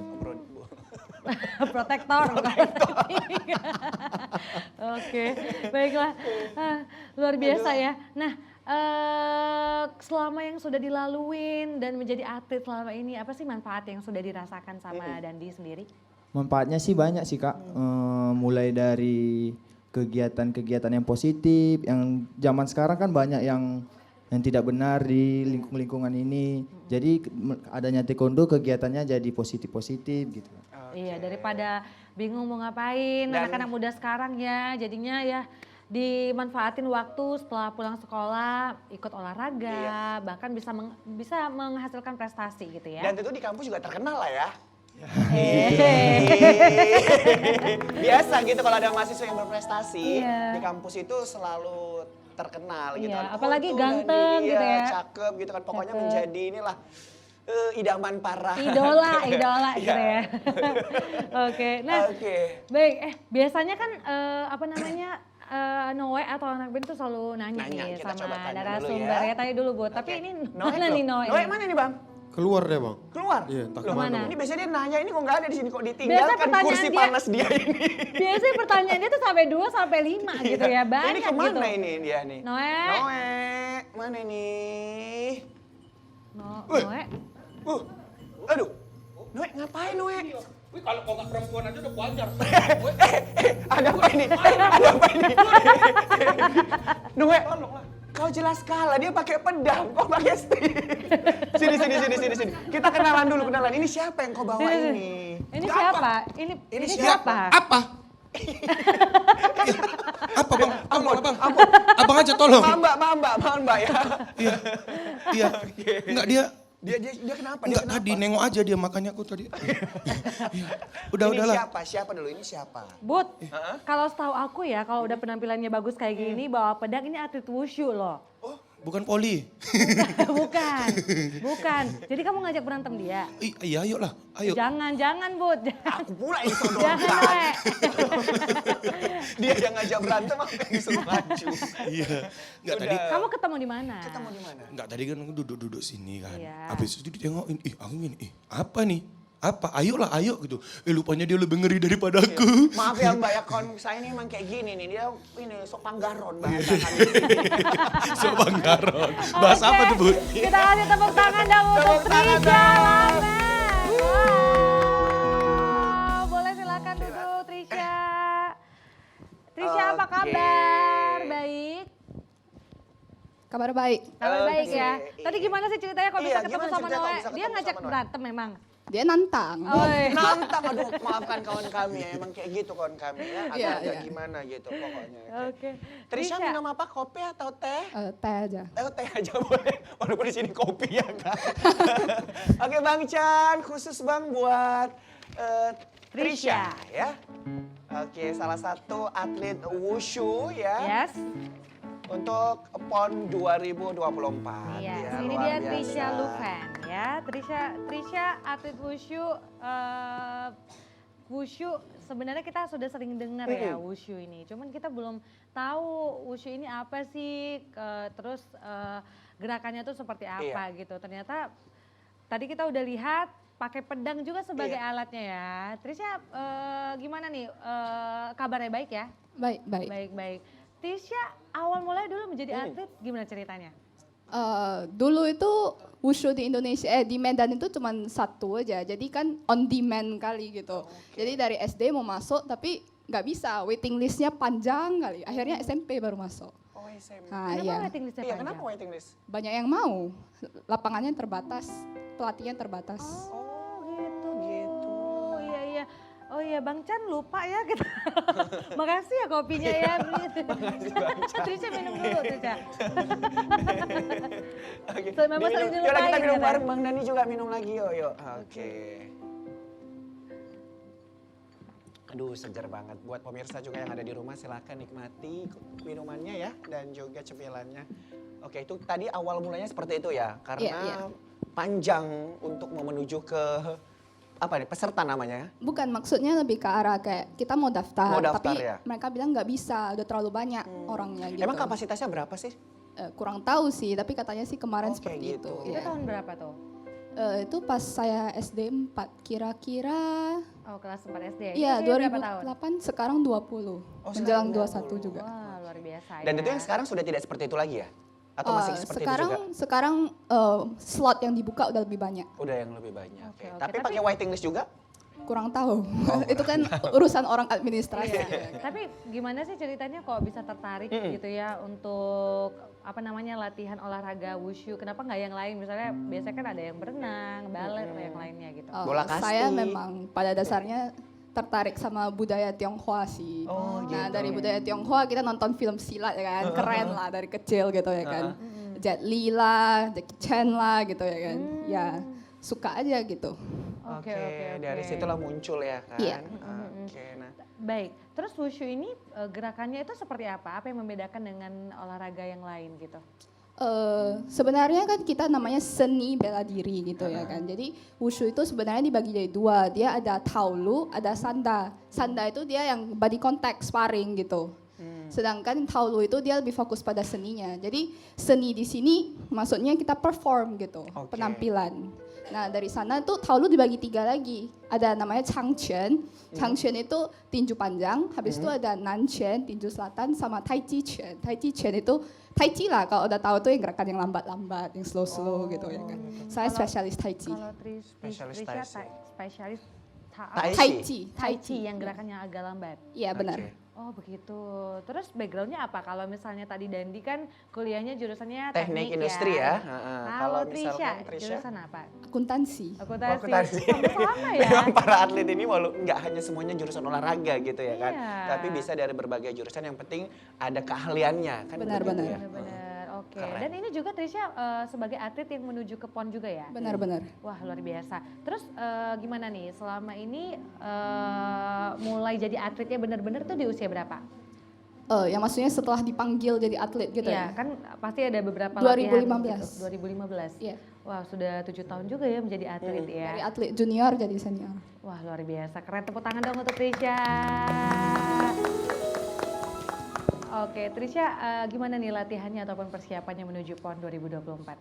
Protektor bukan protecting. Oke, baiklah. Luar biasa ya. Nah, selama yang sudah dilaluin dan menjadi atlet selama ini, apa sih manfaat yang sudah dirasakan sama Dandi sendiri? Manfaatnya sih banyak sih Kak, mulai dari kegiatan-kegiatan yang positif, yang zaman sekarang kan banyak yang tidak benar di lingkungan ini. Jadi adanya taekwondo kegiatannya jadi positif-positif gitu. Iya, daripada bingung mau ngapain anak-anak muda sekarang ya, jadinya ya dimanfaatin waktu setelah pulang sekolah ikut olahraga, bahkan bisa menghasilkan prestasi gitu ya. Dan itu di kampus juga terkenal lah ya. Eh. Biasa gitu kalau ada mahasiswa yang berprestasi, Iya. di kampus itu selalu terkenal gitu. Iya, kan. apalagi tuh ganteng Dandi, gitu iya, ya. Cakep gitu kan, pokoknya Cakep. menjadi inilah idaman parah. Idola gitu Iya. ya. Oke, nah Oke. baik, biasanya kan apa namanya, Noe atau anak Ben tuh selalu nanya Nanya, nih kita coba sama tanya dulu narasumber ya. ya. Tanya dulu Bu, tapi Oke. ini Noe mana tuh. nih Noe? Noe mana nih Bang? Keluar deh bang. Keluar? Iya, entah Loh, kemana. ini biasanya dia nanya, ini kok nggak ada di sini, kok Biasa ditinggalkan pertanyaan kursi dia- panas dia ini. Biasanya pertanyaannya tuh sampai 2 sampai 5 gitu ya, banyak Ini kemana gitu. ini dia nih? Noe. Noe, mana nih? Noe. Aduh, Noe ngapain Noe? Wih kalau kau nggak perempuan aja udah wajar. Ada apa ini? Ada apa ini? Noe, kau jelas kalah, dia pakai pedang, kau pakai stick. Sini. Kita kenalan dulu, kenalan. Ini siapa yang kau bawa ini? Ini siapa? Ini siapa? Apa? Apa bang? Tolong abang. Abang aja tolong. Maaf mbak ya. Iya. Enggak dia. Dia kenapa? Enggak tadi nengok aja dia makanya aku tadi. Iya. Udahlah. Siapa dulu? Ini siapa? But, kalau setahu aku ya, kalau udah penampilannya bagus kayak gini, bawa pedang, ini atlet wushu loh. Bukan poli. Bukan. Jadi kamu ngajak berantem dia? Iya ayo lah. Ayo. Jangan Bud. Aku pula yang disuruh Jangan, nonton. Noe. Dia yang ngajak berantem, aku yang disuruh maju. Iya. Enggak tadi. Kamu ketemu di mana? Ketemu di mana? Enggak tadi kan aku duduk sini kan. Iya. Habis itu ditengok aku gini, apa nih? Apa? Ayo gitu. Lupanya dia lebih ngeri daripada aku. Maaf ya mbak ya, kon saya ini emang kayak gini nih, dia ini sok panggaron bahasa kan. So Bang Garon. Bahas apa tuh, Bu? Kita kasih tepuk tangan dong untuk Tepuk tangan Trisha dong. Lamen. Wow, boleh silakan duduk Trisha. Trisha apa Oke. kabar? Baik? Kabar baik. Kabar baik Oke. ya. Tadi gimana sih ceritanya kok Iya, bisa ketemu gimana sama ceritanya kok Noe? bisa Dia ketemu ngajak sama Noe? berantem memang? Dia nantang. Nantang, aduh maafkan kawan kami ya, emang kayak gitu kawan kami ya, Iya, agak iya. gimana gitu pokoknya. Oke. Trisha minum apa, kopi atau teh? Teh aja. Teh aja boleh, walaupun di sini kopi ya kan. Oke Bang Chan, khusus Bang buat Trisha ya. Oke, salah satu atlet wushu ya. Yes. Untuk PON 2024. Iya, Ya, ini luar dia biasa. Trisha Luven ya. Trisha atlet wushu wushu sebenarnya kita sudah sering dengar ya wushu ini. Cuman kita belum tahu wushu ini apa sih, terus gerakannya tuh seperti apa gitu. Ternyata tadi kita udah lihat pakai pedang juga sebagai alatnya ya. Trisha gimana nih, kabarnya baik ya? Baik, baik. Baik-baik. Trisha awal mulai dulu menjadi atlet gimana ceritanya? Dulu itu wushu di Indonesia, di Medan itu cuma satu aja. Jadi kan on demand kali gitu. Jadi dari SD mau masuk tapi nggak bisa, waiting listnya panjang kali. Akhirnya SMP baru masuk. Oh, SMP. Nah, Kenapa iya. waiting listnya Iya, panjang? kenapa waiting list? Banyak yang mau. Lapangannya terbatas, pelatihnya terbatas. Oh gitu. Gitu. Iya iya. Oh iya Bang Chan lupa ya kita. Makasih ya kopinya ya. Trisha minum dulu Trisha. Oke. So, memang sering Yuk kita dilupain minum ya, bareng, Bang Dani juga minum lagi yuk. Oke. Aduh segar banget. Buat pemirsa juga yang ada di rumah silahkan nikmati minumannya ya dan juga cemilannya. Oke, itu tadi awal mulanya seperti itu ya, karena Iya. panjang untuk mau menuju ke apa nih, peserta namanya ya? Bukan, maksudnya lebih ke arah kayak kita mau daftar, Mau daftar, tapi ya? mereka bilang nggak bisa, udah terlalu banyak orangnya gitu. Emang kapasitasnya berapa sih? Kurang tahu sih, tapi katanya sih kemarin Oke, seperti gitu. itu. Itu Iya. tahun berapa tuh? Itu pas saya SD 4, kira-kira Oh kelas 4 SD. iya Itu berapa tahun? 2008, sekarang 20. sekarang Menjelang 20. 21 juga. Wah luar biasa Dan ya. itu yang sekarang sudah tidak seperti itu lagi ya? Atau masih seperti sekarang, itu juga? Sekarang slot yang dibuka udah lebih banyak. Udah yang lebih banyak. Oke, Oke. oke. Tapi Tapi- pakai waiting list juga? Kurang tahu. Itu kan urusan orang administrasi. Tapi gimana sih ceritanya kok bisa tertarik gitu ya untuk apa namanya latihan olahraga wushu? Kenapa nggak yang lain? Misalnya biasanya kan ada yang berenang, balet atau yang lainnya gitu. Bola kasti. Saya memang pada dasarnya tertarik sama budaya Tionghoa sih. Oh, Nah gitu. dari budaya Tionghoa kita nonton film silat ya kan, keren lah dari kecil gitu ya kan. Jet Li lah, Jackie Chan lah gitu ya kan. Ya suka aja gitu. Oke, oke, oke. Dari situlah muncul ya kan? Iya. Oke, nah. Baik, terus wushu ini gerakannya itu seperti apa? Apa yang membedakan dengan olahraga yang lain gitu? Sebenarnya kan kita namanya seni bela diri gitu ya kan. Jadi wushu itu sebenarnya dibagi jadi dua. Dia ada taolu, ada sanda. Sanda itu dia yang body contact sparring gitu. Sedangkan taolu itu dia lebih fokus pada seninya. Jadi seni di sini maksudnya kita perform gitu, Oke. penampilan. Nah dari sana tuh taolu dibagi 3 lagi. Ada namanya changquan. Changquan itu tinju panjang. Habis itu ada nanquan, tinju selatan, sama tai chi chuan. Tai chi chuan itu tai chi lah kalau udah tahu tuh yang gerakan yang lambat-lambat, yang slow-slow gitu ya kan. Saya spesialis tai chi. Kalau Spesialis Trisha Tai chi. spesialis Tai Tai chi. chi, Tai chi yang gerakannya agak lambat. Iya benar. Oke. Oh begitu. Terus backgroundnya apa? Kalau misalnya tadi Dandi kan kuliahnya jurusannya Teknik teknik industri ya. Kalau Kalau Trisha, misalkan Trisha, jurusan apa? Akuntansi. Akuntansi. akuntansi. Sama-sama ya. Memang para atlet ini walau nggak hanya semuanya jurusan olahraga gitu ya kan, Iya. tapi bisa dari berbagai jurusan, yang penting ada keahliannya kan. Benar-benar. begitu ya. Benar-benar. Oke. Keren. Dan ini juga Trisha sebagai atlet yang menuju ke PON juga ya? Benar-benar. Wah luar biasa. Terus gimana nih selama ini mulai jadi atletnya benar-benar tuh di usia berapa? Yang maksudnya setelah dipanggil jadi atlet gitu Iya ya? kan pasti ada beberapa 2015. latihan gitu. 2015. Iya. Wah sudah 7 tahun juga ya menjadi atlet ya. Dari atlet junior jadi senior. Wah luar biasa, keren, tepuk tangan dong untuk Trisha. Oke Trisha, gimana nih latihannya ataupun persiapannya menuju PON 2024?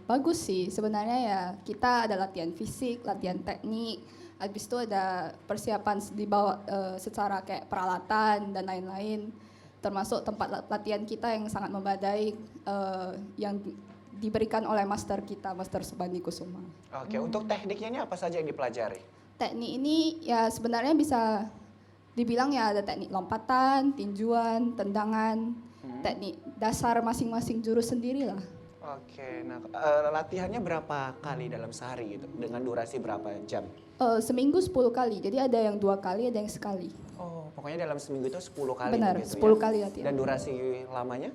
Bagus sih, sebenarnya ya kita ada latihan fisik, latihan teknik, habis itu ada persiapan di bawah secara kayak peralatan dan lain-lain, termasuk tempat latihan kita yang sangat memadai yang diberikan oleh master kita, Master Subandi Kusuma. Oke, untuk tekniknya ini apa saja yang dipelajari? Teknik ini ya sebenarnya bisa dibilang ya ada teknik lompatan, tinjuan, tendangan, teknik dasar masing-masing jurus sendiri lah. Oke, nah latihannya berapa kali dalam sehari gitu? Dengan durasi berapa jam? Seminggu 10 kali, jadi ada yang 2 kali, ada yang sekali. Oh, pokoknya dalam seminggu itu 10 kali Benar, begitu 10 ya? kali latihan. Dan durasi lamanya?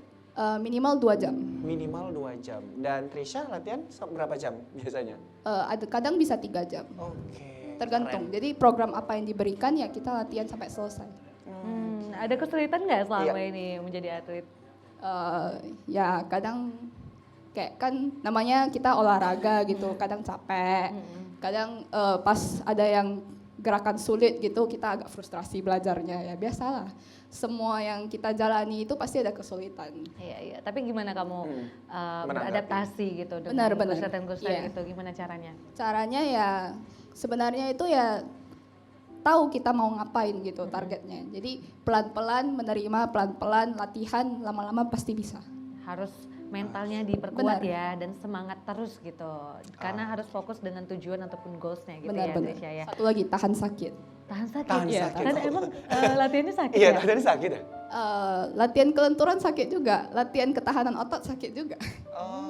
Minimal 2 jam. Minimal 2 jam. Dan Trisha latihan berapa jam biasanya? Ada kadang bisa 3 jam. Oke. Tergantung. keren. Jadi program apa yang diberikan ya kita latihan sampai selesai. Ada kesulitan nggak selama Iya. ini menjadi atlet? Ya kadang kayak kan namanya kita olahraga gitu, kadang capek, kadang pas ada yang gerakan sulit gitu kita agak frustrasi belajarnya ya biasalah. Semua yang kita jalani itu pasti ada kesulitan. Iya, iya. Tapi gimana kamu Menanggapi. beradaptasi gitu Benar, dengan benar. kesulitan-kesulitan Iya. itu? Gimana caranya? Caranya ya sebenarnya itu ya tahu kita mau ngapain gitu targetnya. Jadi pelan-pelan menerima, pelan-pelan latihan, lama-lama pasti bisa. Harus mentalnya diperkuat Benar. ya dan semangat terus gitu. Karena harus fokus dengan tujuan ataupun goalsnya gitu ya, Benar-benar. Trisha ya. Satu lagi tahan sakit. Tahan sakit. Tahan Iya, sakit. Dan emang latihannya sakit Iya, ya? tadi sakit ya? Latihan kelenturan sakit juga, latihan ketahanan otot sakit juga.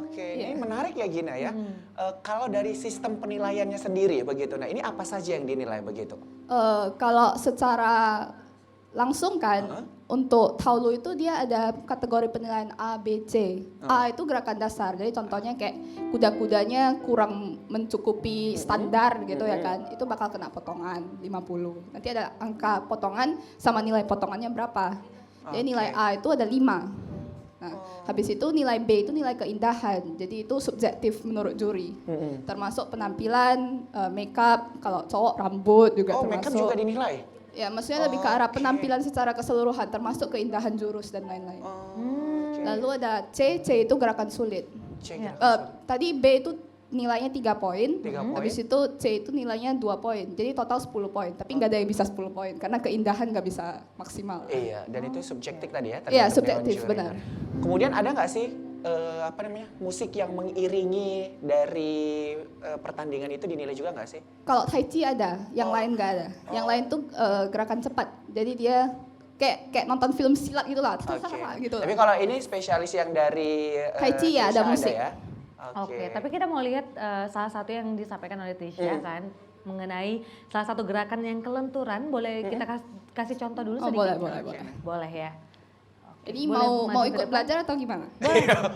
Oke, Iya. ini menarik ya Gina ya. Kalau dari sistem penilaiannya sendiri begitu, nah ini apa saja yang dinilai begitu? Kalau secara langsung kan, untuk taulu itu dia ada kategori penilaian A, B, C. A itu gerakan dasar, jadi contohnya kayak kuda-kudanya kurang mencukupi standar gitu ya kan, itu bakal kena potongan 50. Nanti ada angka potongan sama nilai potongannya berapa. Jadi nilai Oke. A itu ada 5. Nah, habis itu nilai B itu nilai keindahan, jadi itu subjektif menurut juri. Termasuk penampilan, makeup, kalau cowok rambut juga Oh, makeup termasuk. juga dinilai? Ya, maksudnya lebih ke arah Oke. penampilan secara keseluruhan, termasuk keindahan jurus dan lain-lain. Oke. Lalu ada C itu gerakan sulit. Cek Ya. ya. Tadi B itu nilainya 3 poin, 3 poin. habis itu C itu nilainya 2 poin, jadi total 10 poin. Tapi nggak ada yang bisa 10 poin, karena keindahan nggak bisa maksimal. Iya, dan itu subjektif tadi ya? Iya, tergantung subjektif, dewan juri. benar. Kemudian ada nggak sih musik yang mengiringi dari pertandingan itu dinilai juga nggak sih? Kalau Tai Chi ada, yang lain nggak ada. Yang lain tuh gerakan cepat, jadi dia kayak nonton film silat gitu lah, gitu. Tapi kalau ini spesialis yang dari Tai Chi ya, ada Trisha musik. ya? Oke, tapi kita mau lihat salah satu yang disampaikan oleh Trisha kan mengenai salah satu gerakan yang kelenturan. Boleh kita kasih contoh dulu Oh, sedikit? boleh. Boleh ya. Jadi Boleh mau maju ke ikut depan? belajar atau gimana?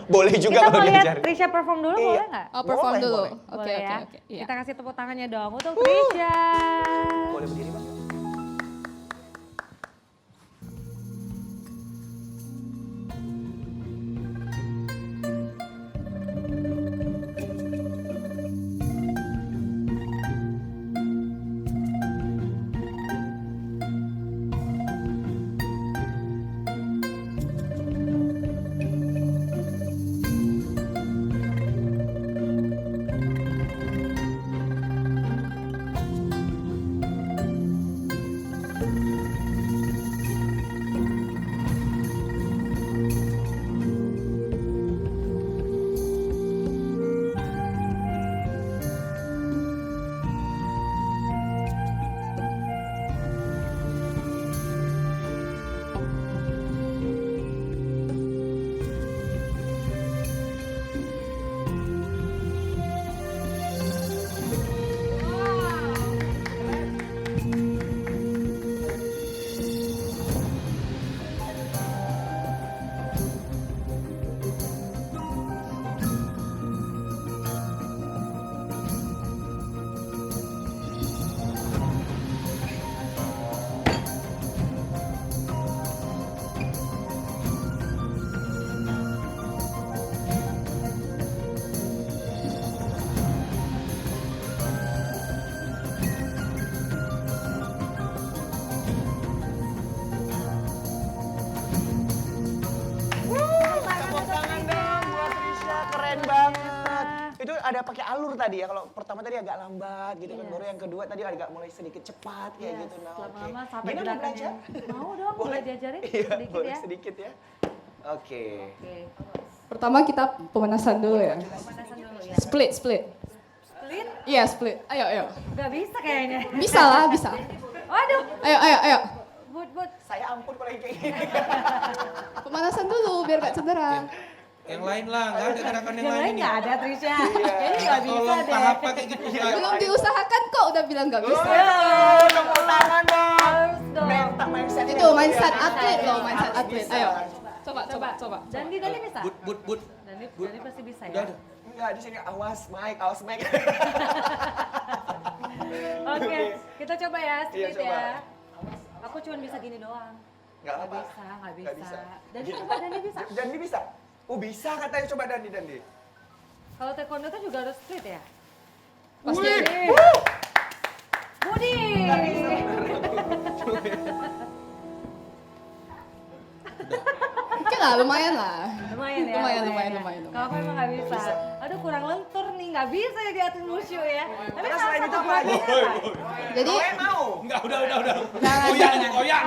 Boleh juga Kita kalau mau lihat diajarin. Trisha perform dulu, Iya. boleh nggak? Oh, perform Boleh, dulu. boleh. Oke, Boleh oke, ya. oke. Iya. Kita kasih tepuk tangannya dong untuk Trisha. Boleh berdiri Bang? Tepuk tangan dong buat Trisha, keren banget. Itu ada pakai alur tadi ya, kalau pertama tadi agak lambat gitu kan, baru yang kedua tadi agak mulai sedikit cepat kayak Iya, gitu. Nah, lama-lama oke. sampai Gina mau gerakan belajar? yang- Mau dong, boleh diajarin Iya, sedikit boleh ya. sedikit ya. Oke. Oke, Pertama kita pemanasan dulu ya. pemanasan dulu ya. Split. Split? Iya, split. Ayo. Gak bisa kayaknya. Bisa lah, bisa. Waduh, Ayo. but. Saya ampun kalau yang kayak gini. Pemanasan dulu biar gak cedera. Yang lain lah, nggak ada gerakan yang Yang lain lain ini. nggak ada Trisha. Kayaknya nggak bisa Tolong deh. tahap kayak gitu. Belum diusahakan kok udah bilang nggak bisa. Tepuk tangan dong. Harus dong. Mindset Itu mindset atlet loh, mindset atlet. Ayo. Coba. Dandi bisa? Bud. Dandi pasti bisa Udah ya. ada. Enggak, di sini awas mic. Oke, kita coba ya, Iya, split coba. ya. Aku cuma bisa gini doang. Nggak apa. Nggak Nggak bisa. bisa. Dandi coba, Dandi bisa. Dandi bisa? Oh bisa katanya, coba Dandi. Kalau taekwondo tuh juga harus split ya? Pasti. Budi! Oke lah, lumayan lah. Lumayan ya? Lumayan. Kalau aku emang nggak bisa. Aduh kurang lentur nih, nggak bisa ya diatur wushu ya. Tapi Terus salah selain satu itu apa lagi? gerakannya apa? Jadi Gue mau. Enggak, udah. Jangan, Koyak.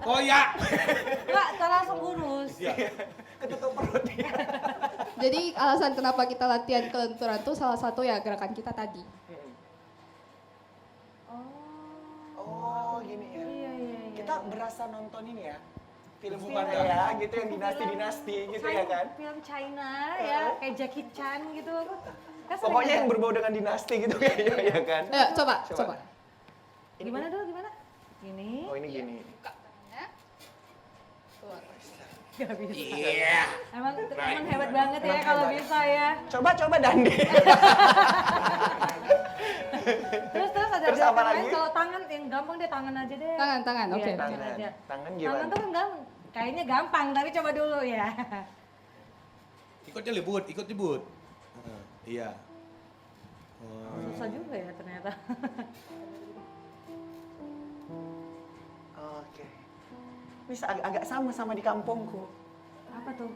Koyak. Nggak, kita langsung urus. Ketutup perut dia. jadi alasan kenapa kita latihan kelenturan tuh salah satu ya gerakan kita tadi. Oh gini ya. Iya. Kita berasa nonton ini ya. Film Kung Fu Panda Panda. ya, gitu yang dinasti-dinasti gitu ya kan. Film China ya, kayak Jackie Chan gitu. Kan sering Pokoknya juga. yang berbau dengan dinasti gitu kayaknya ya kan. Ayo, coba. Gimana dulu, gimana? Gini. Oh ini gini. Gak bisa. Iya. Emang hebat banget ya kalau bisa ya. Coba Dandi. Terus ada Terus apa gerakan lain, lagi? kalau tangan yang gampang deh, tangan aja deh. Tangan, oke. Iya, tangan aja. Tangan Tangan gimana? tuh kan gampang. Kayaknya gampang, tapi coba dulu ya. Ikut Bud. Iya. Susah juga ya ternyata. Oke. Bisa agak sama di kampungku. Apa tuh?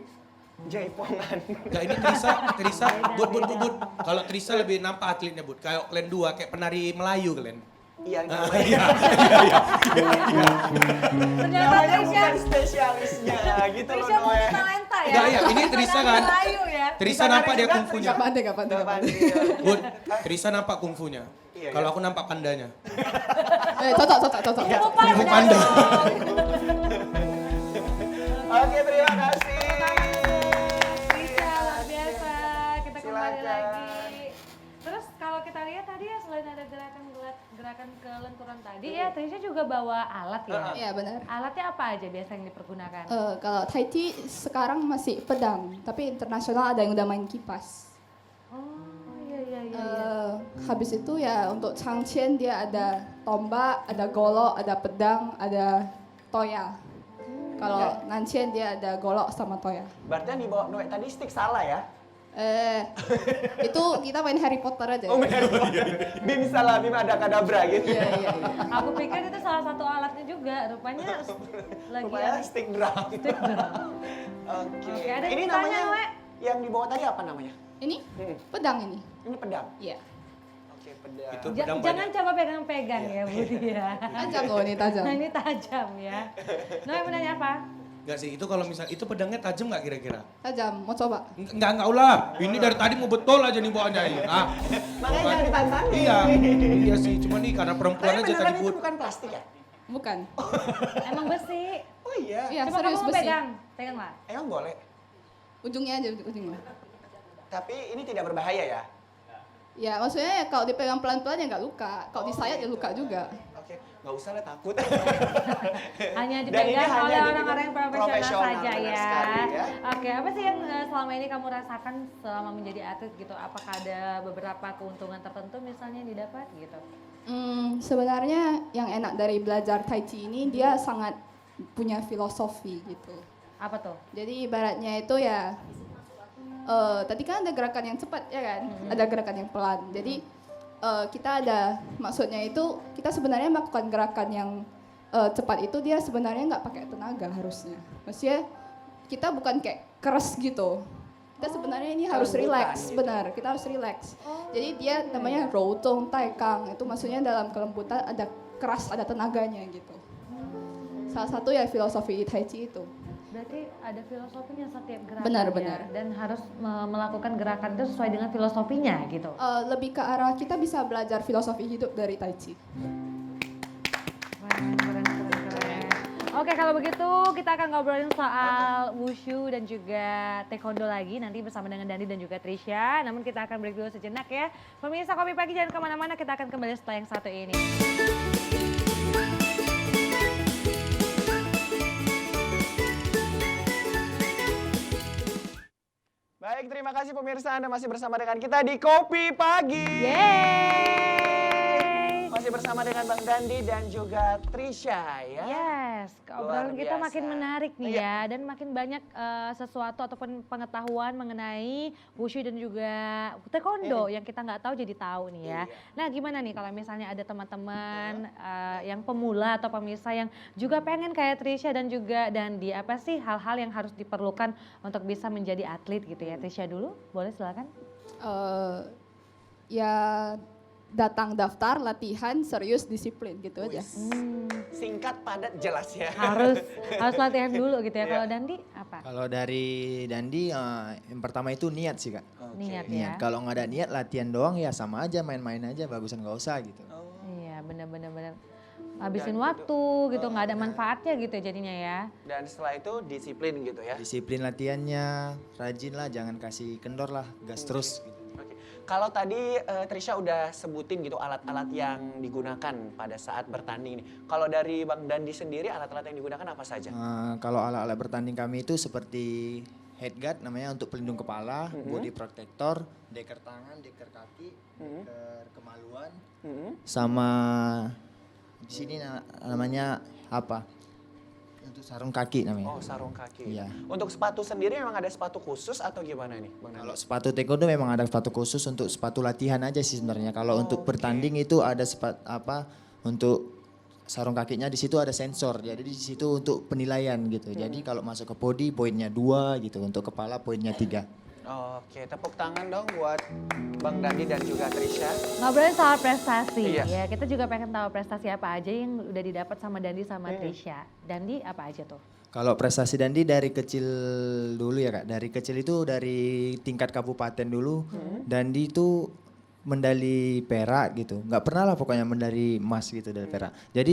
Jaipongan. Enggak, ini Trisa, Bud. Kalau Trisa lebih nampak atletnya, Bud. Kayak kalian dua, kayak penari Melayu kalian. Iya, Iya. Ternyata namanya Trisha, bukan spesialisnya gitu loh Trisha punya Noe. talenta ya. Enggak, iya, ini Trisa Penari kan. Melayu ya. Trisa nampak dia kungfunya. Gak pandai. Bud, Trisa nampak kungfunya. Iya, Kalau iya. aku nampak pandanya. Cocok. Ilmu Ilmu panda panda. dong. Oke, terima kasih. Trisha, luar biasa. Kita kembali Silakan. lagi. Terus kalau kita lihat tadi ya, selain ada gerakan kelenturan tadi ya, Trisha juga bawa alat ya. Iya benar. Alatnya apa aja biasa yang dipergunakan? Kalau Tai Chi sekarang masih pedang, tapi internasional ada yang udah main kipas. Oh, iya. Habis itu ya untuk Changqian dia ada tombak, ada golok, ada pedang, ada toya. Kalau Nanqian dia ada golok sama toya. Berarti yang dibawa Noe tadi stick salah ya? Itu kita main Harry Potter aja. Oh benar. Bim salah, Bim ada kadabra gitu. Iya. Aku pikir itu salah satu alatnya juga, rupanya lagi Rupanya yang stick drum. stick drum. Oke. Oke, ada Ini yang namanya ditanya, Noe? yang dibawa tadi apa namanya? Ini pedang ini. Ini pedang. Iya. Oke, pedang. Itu Jangan pedang coba pegang-pegang ya Budi ya. Tajam loh ini tajam. Nah ini tajam ya. Noe mau nanya apa? Enggak sih, itu kalau misal itu pedangnya tajam nggak kira-kira? Tajam. Mau coba? Enggak ulah. Ini dari tadi mau betul aja nih bawaannya ini. Makanya jangan ditantangin. Iya sih, cuma nih karena perempuan Tapi aja beneran tadi itu Bud. bukan plastik ya? Bukan. Emang besi. Oh iya. Iya Coba serius kamu besi. pegang lah. Emang boleh. Ujungnya aja ujungnya. Tapi ini tidak berbahaya ya? Ya maksudnya ya kalau dipegang pelan-pelan ya nggak luka. Kalau disayat ya luka juga. Oke, nggak usah lah takut. Hanya Dan ini dipegang hanya oleh dipegang orang-orang yang profesional saja benar ya. sekali ya. Oke, apa sih yang selama ini kamu rasakan selama menjadi atlet gitu? Apakah ada beberapa keuntungan tertentu misalnya yang didapat gitu? Sebenarnya yang enak dari belajar Tai Chi ini dia sangat punya filosofi gitu. Apa tuh? Jadi ibaratnya itu ya, tadi kan ada gerakan yang cepat ya kan, ada gerakan yang pelan. Jadi kita ada maksudnya itu kita sebenarnya melakukan gerakan yang cepat itu dia sebenarnya nggak pakai tenaga harusnya. Maksudnya kita bukan kayak keras gitu. Kita sebenarnya ini harus Kelembutan relax, gitu. benar. Kita harus relax. Jadi dia namanya Routong Taikang itu maksudnya dalam kelembutan ada keras, ada tenaganya gitu. Salah satu ya filosofi Tai Chi itu. Berarti ada filosofinya setiap gerakan Benar. dan harus melakukan gerakan itu sesuai dengan filosofinya gitu. Lebih ke arah kita bisa belajar filosofi hidup dari Tai Chi. Keren. Oke, kalau begitu kita akan ngobrolin soal wushu dan juga taekwondo lagi nanti bersama dengan Dandi dan juga Trisha. Namun kita akan break dulu sejenak ya. Pemirsa Kopi Pagi jangan kemana-mana, kita akan kembali setelah yang satu ini. Baik, terima kasih pemirsa, Anda masih bersama dengan kita di Kopi Pagi. Yeay! Masih bersama dengan Bang Dandi dan juga Trisha ya. Yes, obrolan Luar kita biasa. makin menarik nih Iya. ya, dan makin banyak sesuatu ataupun pengetahuan mengenai wushu dan juga taekwondo yang kita nggak tahu jadi tahu nih ya. Iya. Nah gimana nih kalau misalnya ada teman-teman yang pemula atau pemirsa yang juga pengen kayak Trisha dan juga Dandi, apa sih hal-hal yang harus diperlukan untuk bisa menjadi atlet gitu ya? Trisha dulu, boleh silakan. Ya datang daftar, latihan, serius, disiplin gitu aja. Singkat, padat, jelas ya. Harus latihan dulu gitu ya. Iya. Kalau Dandi apa? Kalau dari Dandi yang pertama itu niat sih Kak. Niat Niat. ya. Kalau nggak ada niat latihan doang ya sama aja main-main aja, bagusan nggak usah gitu. Iya benar-benar habisin Dan waktu gitu, nggak ada manfaatnya gitu jadinya ya. Dan setelah itu disiplin gitu ya. Disiplin latihannya, rajin lah, jangan kasih kendor lah, gas terus gitu. Oke. Kalau tadi Trisha udah sebutin gitu alat-alat yang digunakan pada saat bertanding nih. Kalau dari Bang Dandi sendiri alat-alat yang digunakan apa saja? Kalau alat-alat bertanding kami itu seperti headguard namanya untuk pelindung kepala, body protector, deker tangan, deker kaki, deker kemaluan, sama di sini namanya apa? Untuk sarung kaki namanya. Oh, sarung kaki. Iya. Untuk sepatu sendiri memang ada sepatu khusus atau gimana nih, Bang Kalau Dandi? sepatu taekwondo memang ada sepatu khusus untuk sepatu latihan aja sih sebenarnya. Kalau untuk bertanding itu ada untuk sarung kakinya di situ ada sensor. Jadi di situ untuk penilaian gitu. Jadi kalau masuk ke body poinnya 2 gitu, untuk kepala poinnya 3. Oke, tepuk tangan dong buat Bang Dandi dan juga Trisha. Ngobrolin soal prestasi, Iya. ya kita juga pengen tahu prestasi apa aja yang udah didapat sama Dandi sama Trisha. Dandi apa aja tuh? Kalau prestasi Dandi dari kecil dulu ya Kak. Dari kecil itu dari tingkat kabupaten dulu. Dandi itu medali perak gitu. Nggak pernah lah pokoknya medali emas gitu dari perak. Jadi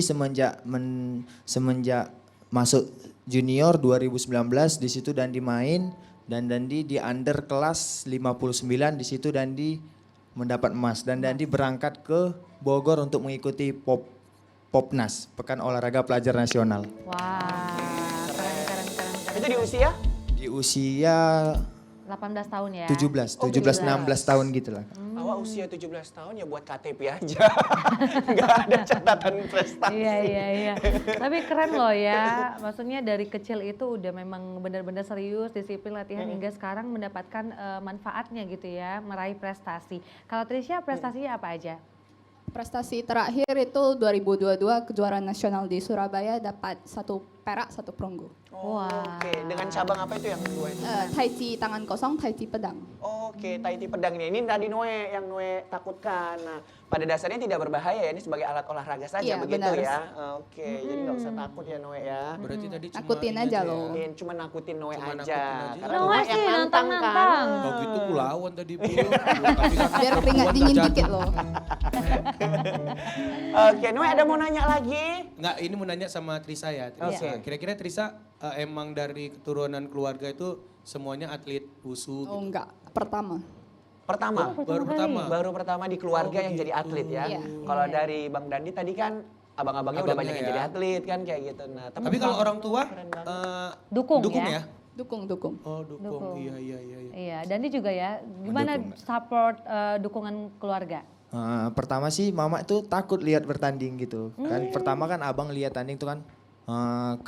semenjak masuk junior 2019 di situ Dandi main dan Dandi di under kelas 59 di situ Dandi mendapat emas dan Dandi berangkat ke Bogor untuk mengikuti Popnas, Pekan Olahraga Pelajar Nasional. Wah, keren. Itu di usia? Di usia 18 tahun ya? 17, 16 tahun gitu lah. Awak usia 17 tahun ya buat KTP aja. Nggak ada catatan prestasi. Iya. Tapi keren loh ya. Maksudnya dari kecil itu udah memang benar-benar serius, disiplin latihan hingga sekarang mendapatkan manfaatnya gitu ya, meraih prestasi. Kalau Trisha prestasinya apa aja? Prestasi terakhir itu 2022 kejuaraan nasional di Surabaya dapat 1 perak 1 perunggu. Wah. Oke, dengan cabang apa itu yang kedua itu? Tai Chi tangan kosong, Tai Chi pedang. Oke, Tai Chi pedang ini tadi Noe yang Noe takutkan. Nah, pada dasarnya tidak berbahaya ya, ini sebagai alat olahraga saja Iya, begitu benar. ya. Oke, jadi nggak usah takut ya Noe ya. Berarti tadi cuma Takutin ini aja ya. loh. Cuma nakutin Noe Cuma aja. nakutin aja. Karena Noe yang sih nantang nantang-nantang. kan. Kalau gitu ku lawan tadi Bu. Tapi kan Biar keringat perempuan dingin tak dikit jadi. loh. Oke, Noe ada mau nanya lagi? Enggak, ini mau nanya sama Trisha ya. Trisha. Oke. Kira-kira Trisha emang dari keturunan keluarga itu semuanya atlet wushu Oh gitu? enggak, pertama. Pertama. Baru pertama. Baru pertama di keluarga yang jadi atlet ya. Iya. Kalau dari Bang Dandi tadi kan abang-abangnya udah Abangnya banyak yang ya. jadi atlet kan kayak gitu. Nah, Tapi kalau orang tua Dukung ya? ya? Dukung. Oh, dukung. Dukung. Iya. Iya, Dandi juga ya. Gimana Mendukung. support dukungan keluarga? Pertama sih mama itu takut lihat bertanding gitu. Kan pertama kan abang lihat tanding tuh kan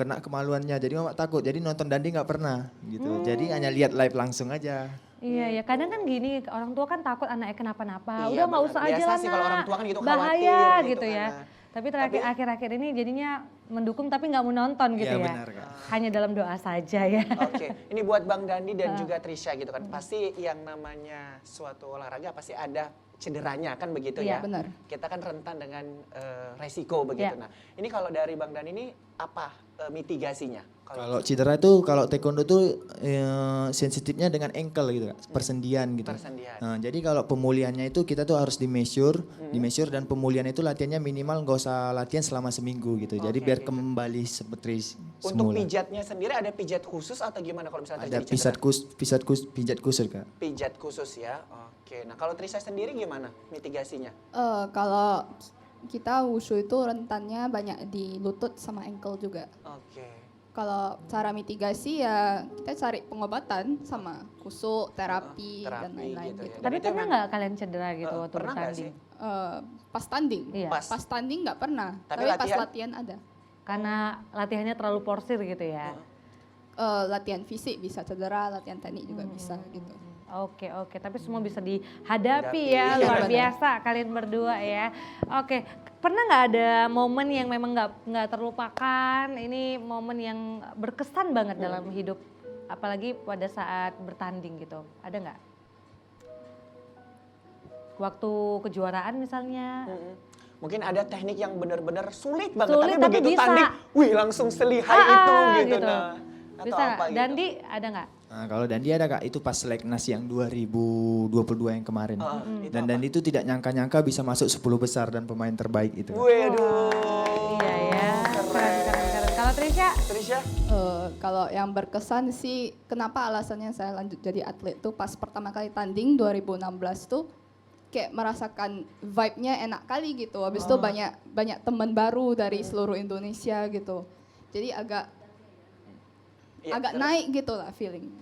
kena kemaluannya. Jadi mama takut. Jadi nonton Dandi nggak pernah gitu. Jadi hanya lihat live langsung aja. Iya, kadang kan gini, orang tua kan takut anaknya kenapa-napa. Iya, Udah nggak benar. usah aja Biasa lah sih kalau Nak. orang tua kan gitu Bahaya khawatir gitu gitu ya. kan, Nak. Tapi terakhir akhir-akhir ini jadinya mendukung tapi nggak mau nonton gitu Iya, ya. benar, Kak. Hanya dalam doa saja ya. Oke, ini buat Bang Dandi dan juga Trisha gitu kan. Pasti yang namanya suatu olahraga pasti ada cederanya kan begitu Iya, ya. benar. Kita kan rentan dengan resiko begitu. Iya. Nah, ini kalau dari Bang Dandi ini apa mitigasinya Kalau cedera itu kalau taekwondo tuh sensitifnya dengan ankle gitu Kak, persendian gitu. Persendian. Nah, jadi kalau pemulihannya itu kita tuh harus di measure dan pemulihan itu latihannya minimal nggak usah latihan selama seminggu gitu. Jadi biar kembali seperti Untuk semula. pijatnya sendiri ada pijat khusus atau gimana kalau misalnya Ada terjadi cedera? pijat khusus Kak. Pijat khusus ya. Oke. Nah kalau Trisha sendiri gimana mitigasinya? Kalau kita wushu itu rentannya banyak di lutut sama ankle juga. Oke. Kalau cara mitigasi ya kita cari pengobatan sama kusuk, terapi, terapi dan lain-lain gitu gitu. ya. Tapi itu pernah emang- nggak kalian cedera gitu waktu pernah nggak bertanding? Pas tanding, Iya. pas tanding nggak pernah. Tapi Tapi pas latihan? latihan ada. Karena latihannya terlalu porsir gitu ya? Latihan fisik bisa cedera, latihan teknik juga bisa gitu. Oke, tapi semua bisa dihadapi Hadapi. ya, Iya, luar benar. biasa kalian berdua ya. Oke, pernah nggak ada momen yang memang nggak terlupakan? Ini momen yang berkesan banget dalam hidup, apalagi pada saat bertanding gitu. Ada nggak? Waktu kejuaraan misalnya? Mungkin ada teknik yang benar-benar sulit banget, Sulit tapi tapi begitu bisa. tanding, wih langsung selihai itu gitu. Nah, atau Bisa. apa gitu. Dandi ada nggak? Nah, kalau Dandi ada Kak, itu pas Seleknas yang 2022 yang kemarin. itu Dan Dandi itu tidak nyangka-nyangka bisa masuk 10 besar dan pemain terbaik itu. Kak. Waduh. Iya ya, keren. Kalau Trisha? Trisha? Kalau yang berkesan sih, kenapa alasannya saya lanjut jadi atlet tuh pas pertama kali tanding 2016 tuh kayak merasakan vibe-nya enak kali gitu. Habis itu banyak teman baru dari seluruh Indonesia gitu. Jadi agak Iya, terus? naik gitu lah feeling.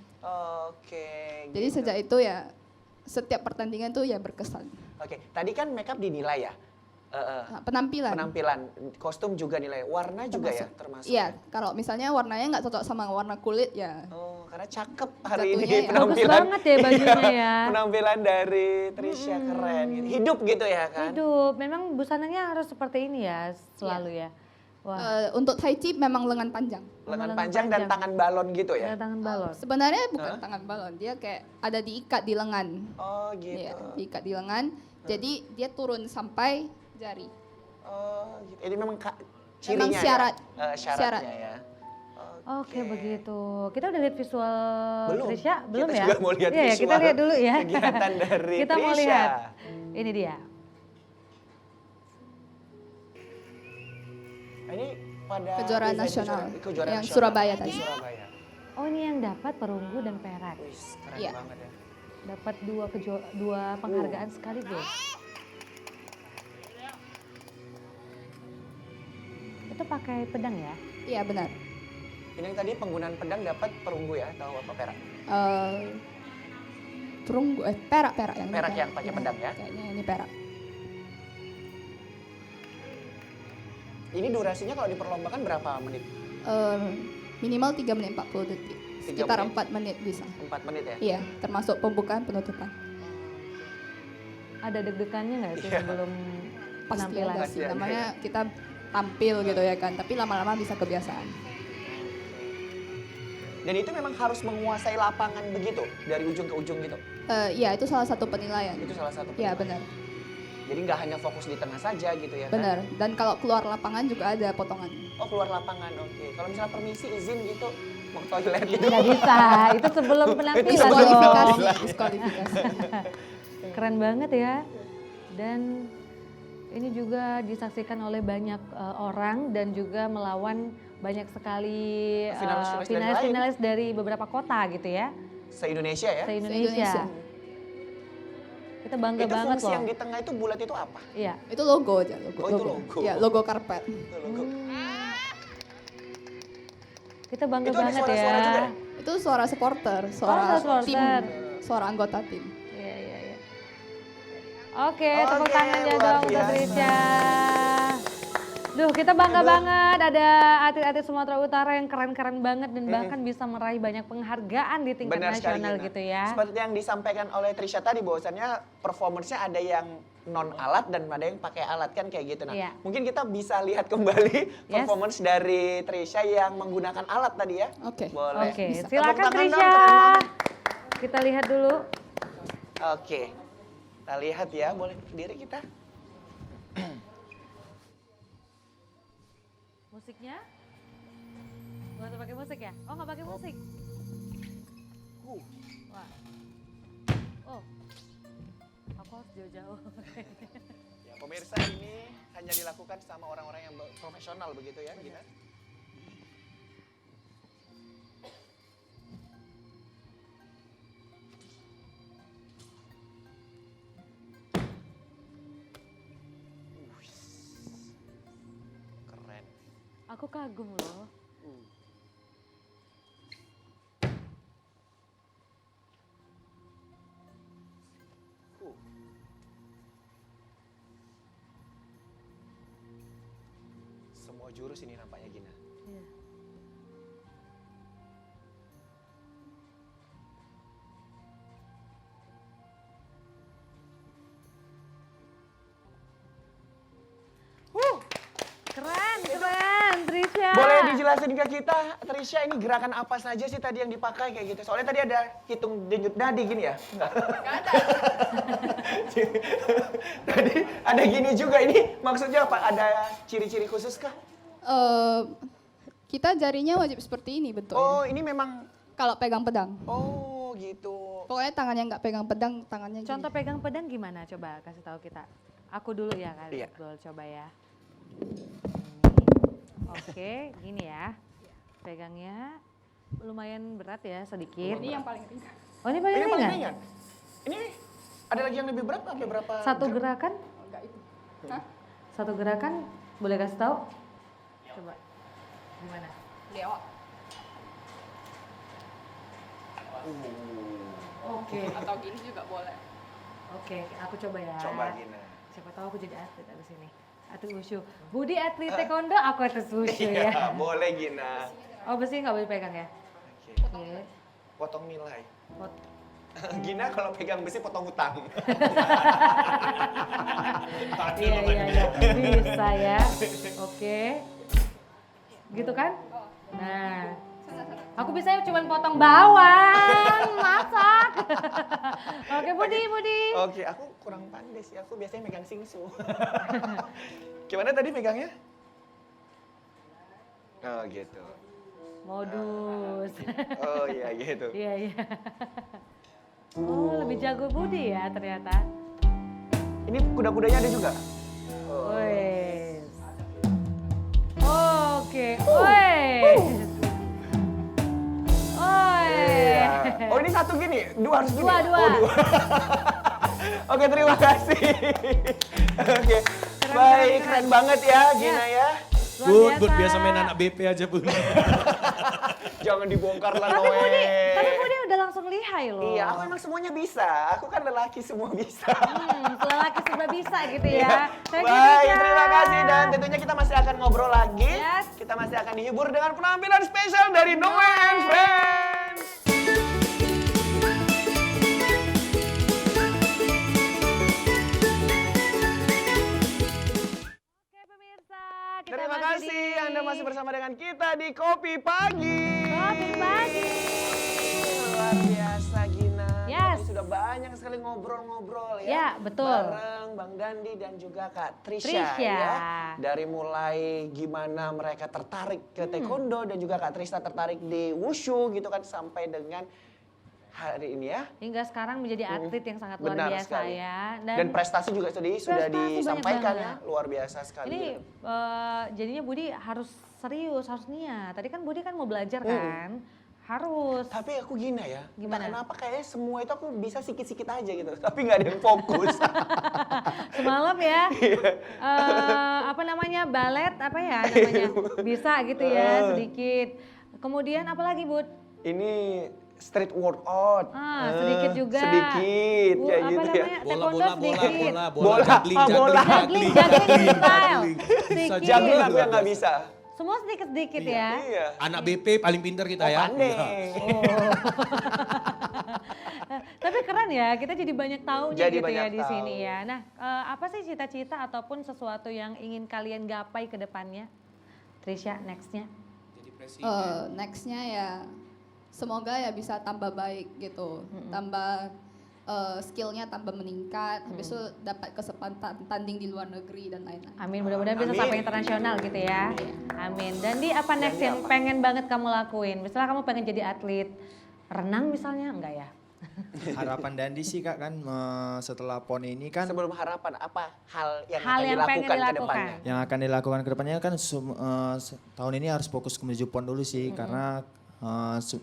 Oke. Jadi gitu. sejak itu ya setiap pertandingan tuh ya berkesan. Oke, tadi kan makeup dinilai ya? Nah, penampilan. Penampilan, kostum juga nilai, warna juga ya termasuk? Iya, kalau misalnya warnanya nggak cocok sama warna kulit ya. Oh, karena cakep hari ini Jatuhnya ya. Bagus banget ya bajunya ya. Penampilan dari Trisha keren gitu. Hidup gitu ya kan? Hidup, memang busananya harus seperti ini ya selalu ya. Wah, Untuk Tai Chi memang lengan panjang. Lengan lengan panjang dan panjang. tangan balon gitu ya? ada tangan balon. Sebenarnya bukan tangan balon, dia kayak ada diikat di lengan. Oh gitu. Iya, diikat di lengan. Jadi dia turun sampai jari. Oh gitu. Ini memang cirinya Memang syarat. ya? Syaratnya Syarat. ya? Oke, begitu. Kita udah lihat visual Belum. Trisha? Belum Kita ya? juga mau lihat Iya, ya, kita visual lihat dulu ya. kegiatan dari Kita mau Trisha. lihat. Ini dia. Ini pada Kejuaraan event nasional kejuaraan yang nasional Surabaya di tadi. Surabaya. Oh, ini yang dapat perunggu dan perak. Wih, keren Iya. banget ya. Dapat dua penghargaan sekaligus. Itu pakai pedang ya? Iya benar. Ini yang tadi penggunaan pedang dapat perunggu ya atau apa perak? Perunggu, perak yang ini Perak yang pakai Iya, pedang ya? Kayaknya ini perak. Ini durasinya kalau diperlombakan berapa menit? Minimal 3 menit 40 detik. 3 Sekitar menit? 4 menit bisa. 4 menit ya? Iya, termasuk pembukaan penutupan. Ada deg-degannya nggak sih Iya. sebelum Pasti penampilan? ada sih. Pasti ada, Namanya kita tampil gitu ya kan. Tapi lama-lama bisa kebiasaan. Dan itu memang harus menguasai lapangan begitu dari ujung ke ujung gitu. Iya, itu salah satu penilaian. Itu salah satu. Iya penilaian. benar, Jadi nggak hanya fokus di tengah saja gitu ya kan? benar. Dan kalau keluar lapangan juga ada potongan. Oh keluar lapangan, oke. Kalau misalnya permisi izin gitu mau ke toilet gitu. Nggak bisa, itu sebelum penampilan dong. Diskualifikasi, diskualifikasi. Keren banget ya. Dan ini juga disaksikan oleh banyak orang dan juga melawan banyak sekali Finalis-finalis dari finalis dari beberapa kota gitu ya. Se-Indonesia ya? Se-Indonesia. Se-Indonesia. Kita bangga Itu banget fungsi loh. yang di tengah itu bulat itu apa? Iya. Itu logo aja, logo. Oh, itu logo. Iya, logo karpet. Itu logo. Kita bangga Itu ada banget suara-suara ya. juga ya? Itu suara supporter, suara suara tim, supporter. suara anggota tim. Iya. Oke, Oke, tepuk tangannya luar dong untuk biasa. Trisha. Duh, kita bangga banget ada atlet-atlet Sumatera Utara yang keren-keren banget dan bahkan bisa meraih banyak penghargaan di tingkat Benar sekali, nasional Gina. gitu ya. Seperti yang disampaikan oleh Trisha tadi bahwasannya performance-nya ada yang non alat dan ada yang pakai alat kan kayak gitu. Nah, Iya. mungkin kita bisa lihat kembali performance dari Trisha yang menggunakan alat tadi ya. Oke. Boleh. Oke, Bisa. silakan Tepuk tangan dong, Trisha. keren banget. Kita lihat dulu. Oke. Kita lihat ya, boleh berdiri kita. Musiknya. Gak usah pakai musik ya? Oh nggak pakai musik? Wah. Oh. Aku harus jauh-jauh. Ya, pemirsa, ini hanya dilakukan sama orang-orang yang profesional begitu ya, Gina? Keren. Aku kagum loh. Semua jurus ini nampaknya, Gina. Iya. Keren, Trisha. Boleh dijelasin ke kita, Trisha, ini gerakan apa saja sih tadi yang dipakai kayak gitu? Soalnya tadi ada hitung denyut nadi gini ya? Enggak. ada. Tadi ada gini juga, ini maksudnya apa? Ada ciri-ciri khusus kah? Kita jarinya wajib seperti ini bentuknya. Oh, ini memang, Kalau pegang pedang. oh gitu. Pokoknya tangannya nggak pegang pedang, tangannya gini. Contoh pegang pedang gimana? Coba kasih tahu kita. Aku dulu ya kali. Iya. Boleh coba ya. Oke, gini ya. Pegangnya lumayan berat ya, sedikit. Ini yang paling ringan. Oh ini paling Ini paling ringan? ringan. Ini ada lagi yang lebih berat sampai berapa? Satu gerakan? Oh, enggak itu. Hah? Satu gerakan boleh kasih tahu? Coba. Gimana? Dewa. Oke. Atau gini juga boleh. Oke, aku coba ya. Coba Gina. Siapa tahu aku jadi atlet abis ini. Atlet wushu. Budi atlet taekwondo, aku atlet wushu ya. Iya, boleh Gina. Oh besi nggak boleh pegang ya? Oke. Oke. Potong nilai. Pot- Gina kalau pegang besi potong hutang. Iya. Bisa ya. Oke. Gitu kan? Nah. Aku bisa cuma potong bawang, masak. Oke, Budi. Oke, aku kurang pandai sih. Aku biasanya megang singsu. Gimana tadi pegangnya? Oh gitu. Modus. Oh iya gitu. Iya. Oh, lebih jago Budi ya ternyata. Ini kuda-kudanya ada juga? Wes. Oke. Wes. Iya. Oh ini satu gini, dua harus gini? Dua. Oh, dua. Oke, terima kasih. Oke, baik, keren banget ya Gina ya. Luar Bud, biasa main anak BP aja, Bud. Jangan dibongkar lah Tapi Noe. Budi udah langsung lihai loh. Iya, aku emang semuanya bisa. Aku kan lelaki semua bisa. Lelaki serba bisa gitu Iya. ya. Thank you, Baik, Trisha. terima kasih dan tentunya kita masih akan ngobrol lagi. Yes. Kita masih akan dihibur dengan penampilan spesial dari Noe and Friends. Oke pemirsa, kita Terima masih kasih di Anda masih bersama dengan kita di Kopi Pagi. Kopi Pagi. Luar biasa Gina. Yes. Tadi sudah banyak sekali ngobrol-ngobrol ya. Ya, betul. Bareng Bang Dandi dan juga Kak Trisha, Trisha. ya. Dari mulai gimana mereka tertarik ke taekwondo dan juga Kak Trisha tertarik di wushu gitu kan sampai dengan hari ini ya. Hingga sekarang menjadi atlet yang sangat luar Benar biasa sekali. ya. Dan prestasi juga sudah prestasi banyak disampaikan ya. banget. Luar biasa sekali. Ini jadinya Budi harus serius, harus niat. Tadi kan Budi kan mau belajar kan. Harus. Tapi aku Gina ya, Gimana? entah kenapa kayaknya semua itu aku bisa sikit-sikit aja gitu. Tapi nggak ada yang fokus. Semalam ya, apa namanya, balet, apa ya namanya, bisa gitu ya sedikit. Kemudian apa lagi Bud? Ini street workout. Sedikit juga. Sedikit, kayak Apa gitu ya. namanya, taekwondo sedikit. Bola. juggling, Ah, bola. Juggling freestyle. Bisa Sedikit. Juggling aku yang nggak bisa. Semua sedikit-sedikit ya. Iya. Anak BP paling pintar kita ya. Pandai. Tapi keren ya, kita jadi banyak tahunya Jadi gitu ya banyak di tahu. sini ya. Nah, apa sih cita-cita ataupun sesuatu yang ingin kalian gapai ke depannya? Trisha, next-nya? Jadi presiden. Nextnya ya semoga ya bisa tambah baik gitu, tambah skillnya tambah meningkat, habis itu dapat kesempatan tanding di luar negeri dan lain-lain. Amin, mudah-mudahan bisa Amin. sampai internasional gitu ya. Amin. Dan di apa next yang pengen banget kamu lakuin? Misalnya kamu pengen jadi atlet renang misalnya, enggak ya? Harapan Dandi sih Kak kan setelah PON ini kan Sebelum harapan, apa hal yang Hal akan yang pengen dilakukan ke dilakukan. depannya? yang akan dilakukan ke depannya kan tahun ini harus fokus menuju PON dulu sih karena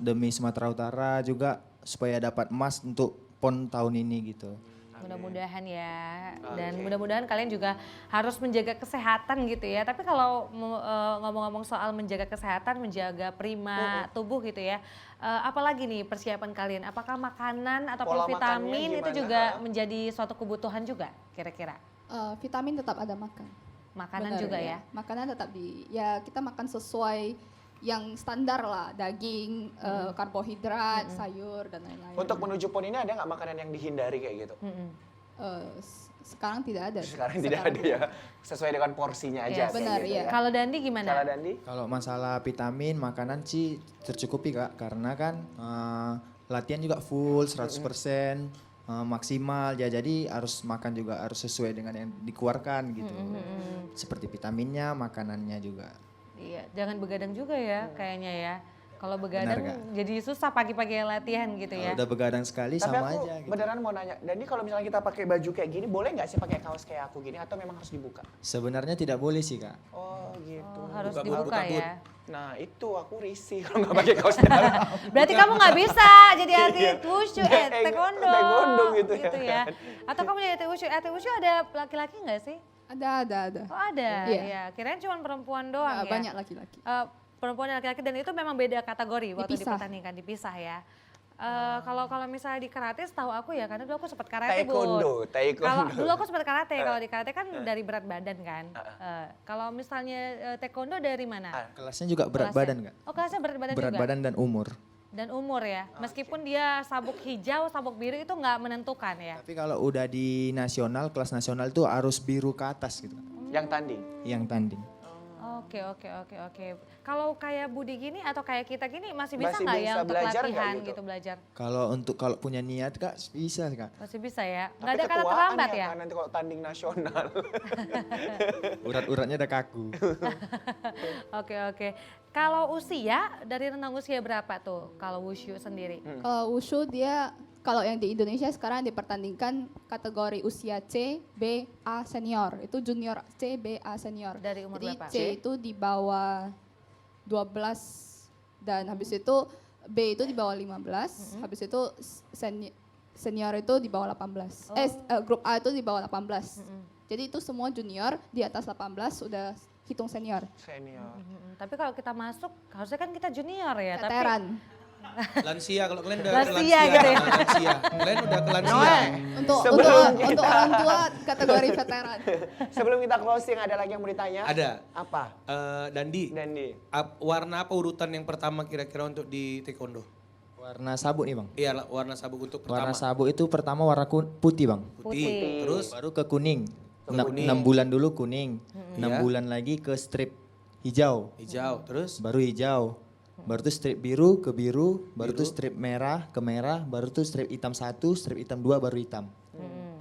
demi Sumatera Utara juga supaya dapat emas untuk PON tahun ini gitu. Mudah-mudahan ya. Dan mudah-mudahan kalian juga harus menjaga kesehatan gitu ya. Tapi kalau ngomong-ngomong soal menjaga kesehatan, menjaga prima tubuh gitu ya. Apalagi nih persiapan kalian? Apakah makanan ataupun Pola vitamin makannya itu gimana? juga menjadi suatu kebutuhan juga kira-kira? Vitamin tetap ada makan. Makanan Benar, juga ya? Makanan tetap ya kita makan sesuai yang standar lah, daging, karbohidrat, sayur dan lain-lain. Untuk menuju PON ini ada nggak makanan yang dihindari kayak gitu? Sekarang tidak ada. Sekarang tidak ada ya, sesuai dengan porsinya aja. Yes. kayak Benar, gitu iya. ya. Kalau Dandi gimana? Kalau Dandi? Kalau masalah vitamin, makanan sih tercukupi Kak karena kan latihan juga full 100% maksimal ya jadi harus makan juga harus sesuai dengan yang dikeluarkan gitu. Seperti vitaminnya, makanannya juga. Iya, jangan begadang juga ya kayaknya ya. Kalau begadang Kak. jadi susah pagi-pagi latihan gitu Kalau ya. udah begadang sekali Tapi sama aku aja gitu. beneran mau nanya, Dandi kalau misalnya kita pakai baju kayak gini, boleh nggak sih pakai kaos kayak aku gini atau memang harus dibuka? Sebenarnya tidak boleh sih Kak. Oh gitu. Oh, harus Buka but, dibuka buka but. ya. Nah itu aku risih kalau nggak pakai kaos dalam. Berarti kamu nggak bisa jadi atlet wushu, taekwondo. Taekwondo gitu ya ya. Atau kamu jadi atlet wushu. Atlet wushu ada laki-laki nggak sih? Ada. Oh ada, Iya. ya. Kirain cuma perempuan doang ya. Banyak laki-laki. Perempuan dan laki-laki dan itu memang beda kategori waktu Dipisah. dipertandingkan, dipisah ya. Kalau misalnya di karate setahu aku ya, karena dulu aku sempat karate Taekwondo, Kalau dulu aku sempat karate, kalau di karate kan dari berat badan kan. Kalau misalnya taekwondo dari mana? Kelasnya juga berat Kelasnya? badan Kak. Oh kelasnya berat badan Berat juga? badan dan umur. Dan umur ya, meskipun dia sabuk hijau, sabuk biru itu nggak menentukan ya. Tapi kalau udah di nasional, kelas nasional itu harus biru ke atas gitu. Yang tanding. Yang tanding. Oke. Kalau kayak Budi gini atau kayak kita gini masih bisa Masih nggak ya bisa untuk belajar nggak latihan gitu? gitu belajar? Kalau punya niat Kak bisa Kak. Masih bisa ya? Tapi Nggak ada kata ketuaan terlambat ya? Kan, nanti kalau tanding nasional. Urat-uratnya udah kaku. Oke. Kalau usia, dari rentang usia berapa tuh kalau wushu sendiri? Kalau wushu dia kalau yang di Indonesia sekarang dipertandingkan kategori usia C, B, A senior. Itu junior C, B, A senior. Dari umur Jadi berapa? C itu di bawah 12 dan habis itu B itu di bawah 15, habis itu senior itu di bawah 18. Grup A itu di bawah 18. Jadi itu semua junior di atas 18 sudah hitung senior. Senior. Tapi kalau kita masuk, harusnya kan kita junior ya. Veteran. Lansia kalau kalian udah Lansia gitu ya. Lansia. Kalian udah ke lansia. Untuk Sebelum untuk orang tua kategori veteran. Sebelum kita closing ada lagi yang mau ditanya? Ada. Apa? Dandi, Dandi. warna apa urutan yang pertama kira-kira untuk di taekwondo? Warna sabuk nih Bang. Iya, warna sabuk untuk pertama. Warna sabuk itu pertama warna putih Bang. Putih. Terus Baru ke kuning. kuning. 6 bulan dulu kuning. 6 Iya. bulan lagi ke strip hijau. hijau. Terus Baru hijau. Baru tuh strip biru ke biru, baru tuh strip merah ke merah, baru tuh strip hitam 1, strip hitam 2 baru hitam.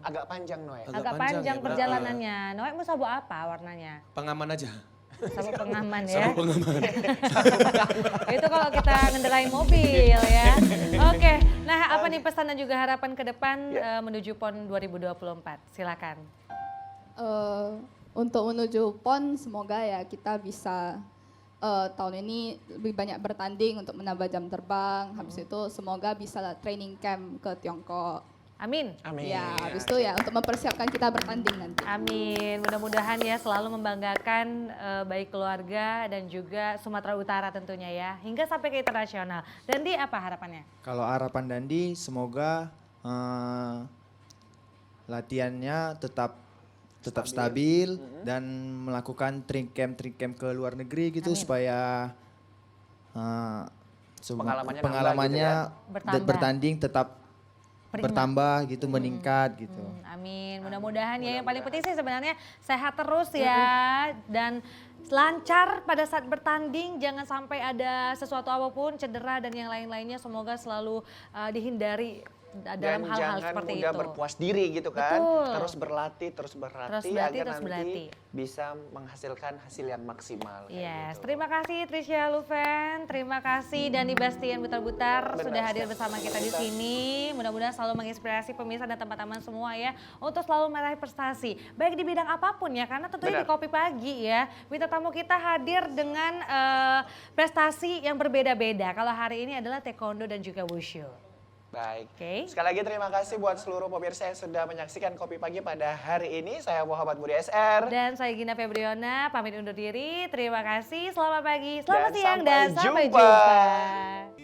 Agak panjang Noe. Agak Agak panjang panjang ya, berarti perjalanannya. Noe mau sabuk apa warnanya? pengaman aja. Sabuk pengaman ya. Sabuk pengaman. Itu kalau kita ngendarain mobil ya. Oke, nah apa nih pesan dan juga harapan ke depan menuju PON 2024? Silakan. Untuk menuju PON semoga ya kita bisa tahun ini lebih banyak bertanding untuk menambah jam terbang. Habis itu semoga bisa training camp ke Tiongkok. Amin. Amin. Ya, habis itu ya untuk mempersiapkan kita bertanding nanti. Amin. Mudah-mudahan ya selalu membanggakan baik keluarga dan juga Sumatera Utara tentunya ya. Hingga sampai ke internasional. Dandi apa harapannya? Kalau harapan Dandi semoga latihannya tetap stabil dan melakukan training camp ke luar negeri gitu supaya pengalamannya Bertambah. bertanding tetap Prima. bertambah gitu meningkat gitu. Amin. Mudah-mudahan ya yang paling penting sih sebenarnya sehat terus ya dan lancar pada saat bertanding, jangan sampai ada sesuatu apapun cedera dan yang lain-lainnya, semoga selalu dihindari dalam hal-hal seperti Dan jangan mudah itu. berpuas diri gitu kan. Betul. Terus berlatih agar terus nanti berlatih. bisa menghasilkan hasil yang maksimal. kayak Yes, gitu. terima kasih Trisha Luven, terima kasih Dandi Bastian Butar-Butar Benar sudah hadir sekali. bersama kita di sini. Mudah-mudahan selalu menginspirasi pemirsa dan teman-teman semua ya untuk selalu meraih prestasi, baik di bidang apapun ya, karena tentunya di Benar. Kopi Pagi ya, bintang tamu kita hadir dengan prestasi yang berbeda-beda. Kalau hari ini adalah taekwondo dan juga wushu. Baik. Oke. Sekali lagi terima kasih buat seluruh pemirsa yang sudah menyaksikan Kopi Pagi pada hari ini. Saya Muhammad Budi SR. Dan saya Gina Febriona, pamit undur diri. Terima kasih, selamat pagi, selamat Dan siang, sampai dan sampai jumpa. jumpa.